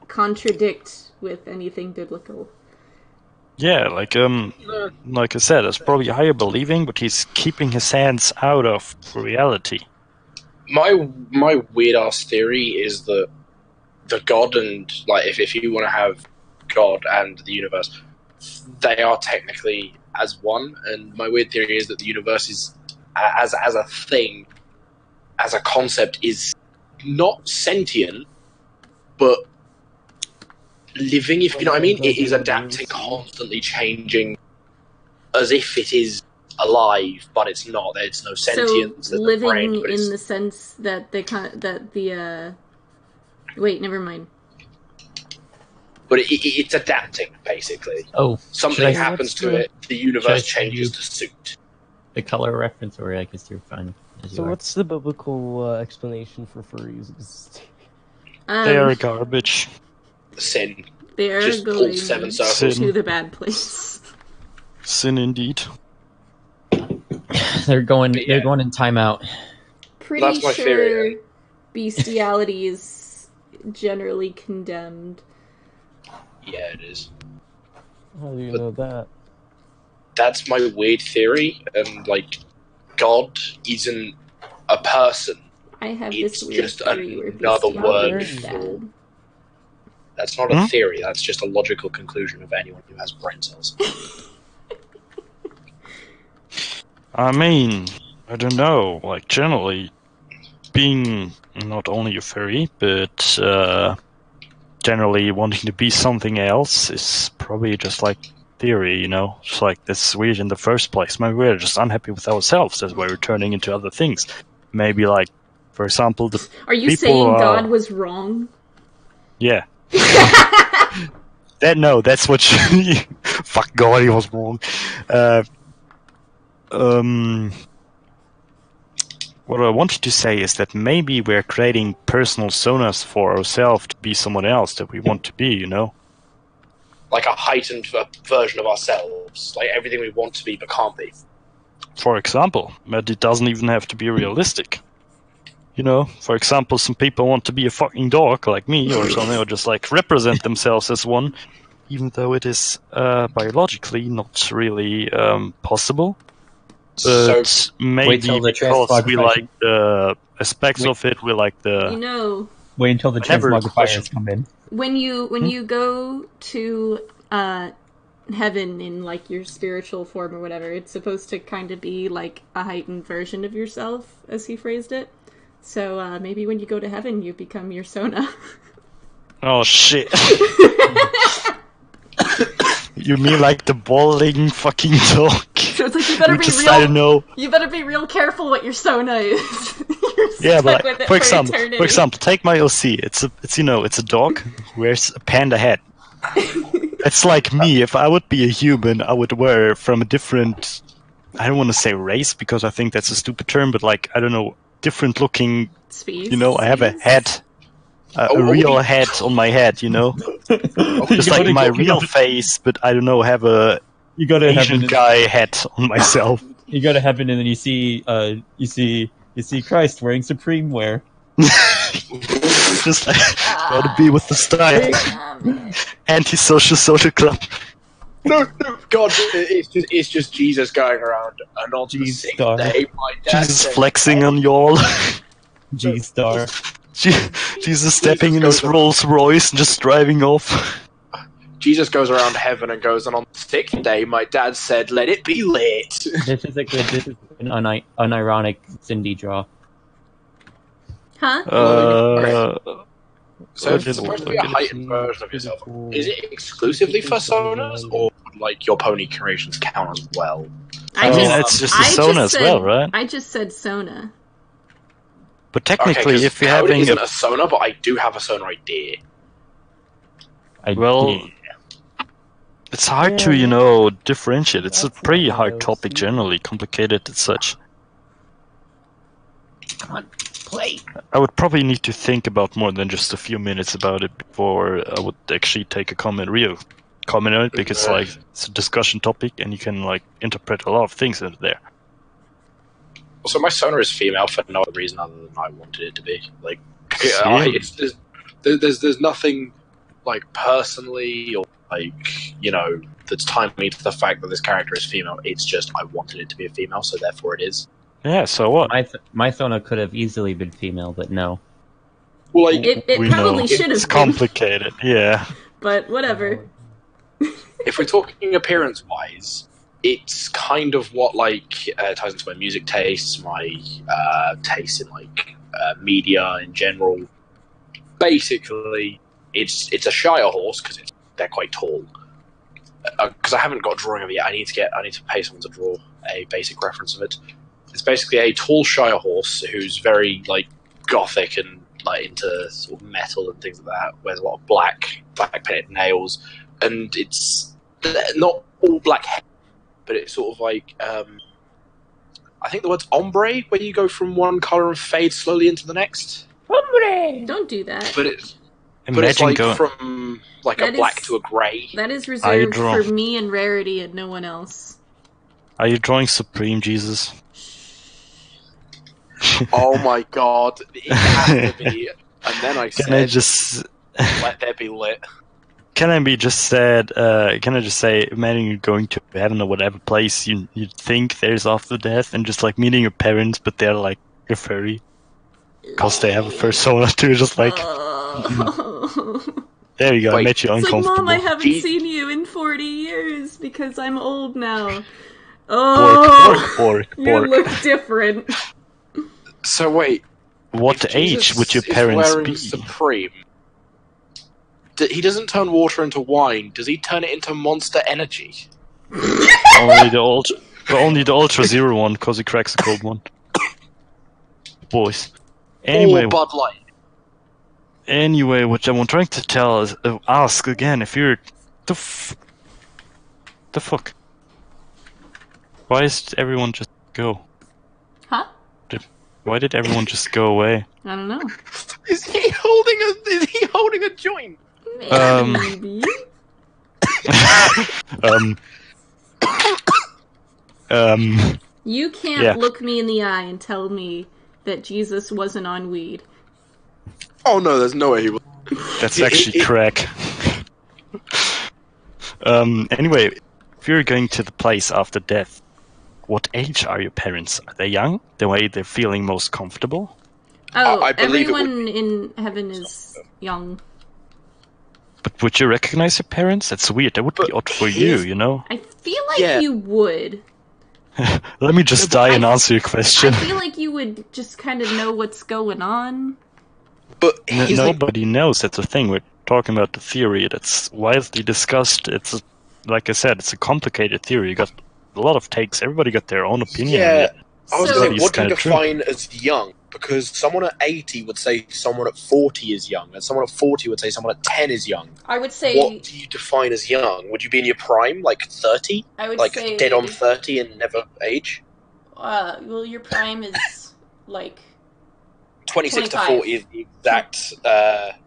contradict with anything biblical. Yeah, like I said, it's probably higher believing, but he's keeping his hands out of reality. My weird ass theory is that the God and if you want to have God and the universe, they are technically as one. And my weird theory is that the universe is as a thing, as a concept, is not sentient, but living, if you know what I mean. It is adapting, constantly changing, as if it is alive, but it's not. There's no sentience. So there's no living brain, but in the sense that wait, never mind. But it's adapting, basically. Oh, Something should I- happens to it, the should I universe send changes you- to suit. the color reference, or I guess you're fine. As So you are. what's the biblical explanation for furries? They are Um, garbage. Sin. they're Just pull going 7 circles. to the bad place. Sin indeed. They're going. But yeah. They're going in timeout. Pretty That's my sure theory. bestiality is generally condemned. Yeah, it is. How do you But- know that? That's my weird theory, and like, God isn't a person. I have It's this weird just theory where another bestiality word is for- bad. That's not a theory, that's just a logical conclusion of anyone who has brain cells. I mean, I don't know. Like, generally, being not only a furry, but generally wanting to be something else is probably just like theory, you know? It's like, that's weird in the first place. Maybe we're just unhappy with ourselves. That's why we're turning into other things. Maybe, like, for example, the Are you people saying are- God was wrong? yeah. That's what you... Fuck God, he was wrong. What I wanted to say is that maybe we're creating personal sonas for ourselves to be someone else that we want to be, you know? Like a heightened version of ourselves. Like everything we want to be but can't be. For example, but it doesn't even have to be realistic. You know, for example, some people want to be a fucking dog like me or something, or just like represent themselves as one, even though it is biologically not really possible. But So, maybe Wait till the because we transmogrification. like the aspects Wait. of it, we like You the... know, Wait until the I never transmogrifiers questioned- come in. when you go to heaven in like your spiritual form or whatever, it's supposed to kind of be like a heightened version of yourself, as he phrased it. So maybe when you go to heaven, you become your Sona. Oh shit. You mean like the balding fucking dog? So it's like you better You be just, real. I don't know. You better be real careful what your Sona is. You're Yeah, stuck but with it for example, eternity. take my OC. It's a dog who wears a panda hat. It's like me. If I would be a human, I would wear from a different. I don't want to say race because I think that's a stupid term, but like I don't know, different looking. Species. You know, I have a species. hat, a real head on my head. You know, just like my real face, but I don't know, have a You go to Asian heaven. guy hat on myself. You go to heaven, and then you see Christ wearing Supreme wear. Just like, gotta be with the style. Antisocial social club. no, God, it's just Jesus going around, and on the sixth G-star. day, my dad Jesus said, flexing on y'all. G-star. Jesus stepping in his goes- Rolls Royce and just driving off. Jesus goes around heaven and goes, and on the sixth day, my dad said, "Let it be lit." This is an unironic Cindy draw. Huh? So Okay, it's supposed to be a okay. heightened version of yourself. Cool. Is it exclusively for sonas, or like your pony creations count as well? I mean, just, it's just a I Sona just as well, said- right? I just said Sona. But Okay, technically, 'cause if you're Cody having isn't a a sona, but I do have a sona idea. Well, it's hard to, Yeah. you know, differentiate. It's a That's pretty not hard my topic OC. generally, complicated and such. Come on, play. I would probably need to think about more than just a few minutes about it before I would actually take a real comment on it, because like it's a discussion topic and you can like interpret a lot of things into there. Also, my sona is female for no other reason other than I wanted it to be. Like, Same. there's nothing like personally or like that's tying me to the fact that this character is female. It's just I wanted it to be a female, so therefore it is. Yeah, so what? My Sona could have easily been female, but no. Well, like It We probably know. should It's have been, complicated, yeah. but whatever. if we're talking appearance-wise, it's kind of what ties into my music tastes, my taste in media in general. Basically, it's a Shire horse because they're quite tall. Because I haven't got a drawing of it yet. I need to pay someone to draw a basic reference of it. It's basically a tall Shire horse who's very gothic and into sort of metal and things like that. Wears a lot of black painted nails, and it's not all black hair, but it's sort of I think the word's ombre, where you go from one color and fade slowly into the next. Don't do that. But it's Imagine like going. from like That a black is- to a grey. That is Are you reserved draw- for me and Rarity and no one else. Are you drawing Supreme Jesus? Oh my god, it has to be. And then I Can I said, just? let there be lit. Can I be just said? Can I just say, imagine you going to heaven or whatever place you think there's after death, and just like meeting your parents, but they're like a furry, because they have a persona too. Just like there you go, I Wait, made you It's like, uncomfortable. Mom, I haven't Gee. seen you in 40 years because I'm old now. Oh, Bork. you look different. So wait, What if age Jesus would your is parents wearing be? Supreme, he doesn't turn water into wine. Does he turn it into Monster Energy? Only the Ultra Zero one, because he cracks the cold one. Boys. Anyway, Or Bud Light? what I'm trying to tell is, ask again if you're the fuck. Why does everyone just go? Huh? Why did everyone just go away? I don't know. Is he holding a joint? Maybe. You can't Yeah. look me in the eye and tell me that Jesus wasn't on weed. Oh no, there's no way he was. That's actually crack. Anyway, if you're going to the place after death, what age are your parents? Are they young? The way they're feeling most comfortable? Oh, I believe it would everyone in heaven is young. But would you recognize your parents? That's weird. That would be But odd for here's- you, you know? I feel like Yeah. you would. Let me just die and answer your question. I feel like you would just kind of know what's going on. But he's like, Nobody knows. That's the thing. We're talking about the theory that's widely discussed. Like I said, it's a complicated theory. You got a lot of takes. Everybody got their own opinion. on yeah. it. I was So- going to It's say, what do you kinda true. define as young? Because someone at 80 would say someone at 40 is young, and someone at 40 would say someone at 10 is young. I would say. What do you define as young? Would you be in your prime, like 30? I would Like say. dead on 30 and never age? Well, your prime is like. 26 to 25. 40 is the exact.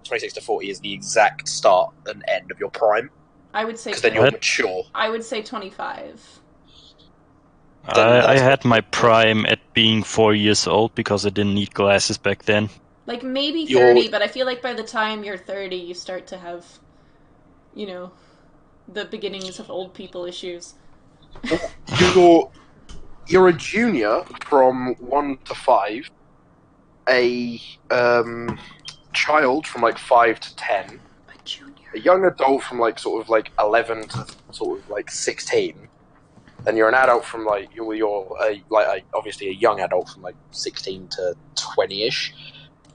26 to 40 is the exact start and end of your prime, I would say. because then you're What? mature. I would say 25. Then I that's had what- my prime at being 4 years old because I didn't need glasses back then. Like maybe You're- 30, but I feel like by the time you're 30, you start to have, you know, the beginnings of old people issues. You're a junior from 1 to 5, a child from like 5 to 10, A junior. a young adult from like sort of like 11 to sort of like 16. Then you're an adult from like obviously a young adult from like 16 to 20ish,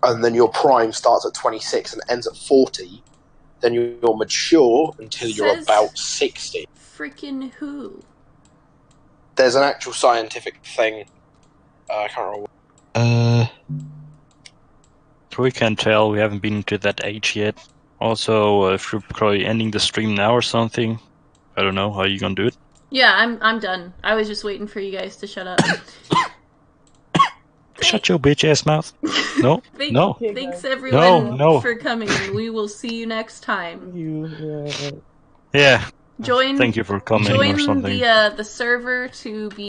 and then your prime starts at 26 and ends at 40. Then you're mature until you're Says- about 60. Freaking who? There's an actual scientific thing. I can't remember. We can't tell. We haven't been to that age yet. Also, if you're probably ending the stream now or something, I don't know how you gonna do it. Yeah, I'm done. I was just waiting for you guys to shut up. Shut your bitch ass mouth. No, Thank- no. Thanks everyone No. for coming. We will see you next time. Yeah. Join. Thank you for coming or Join something. the server to be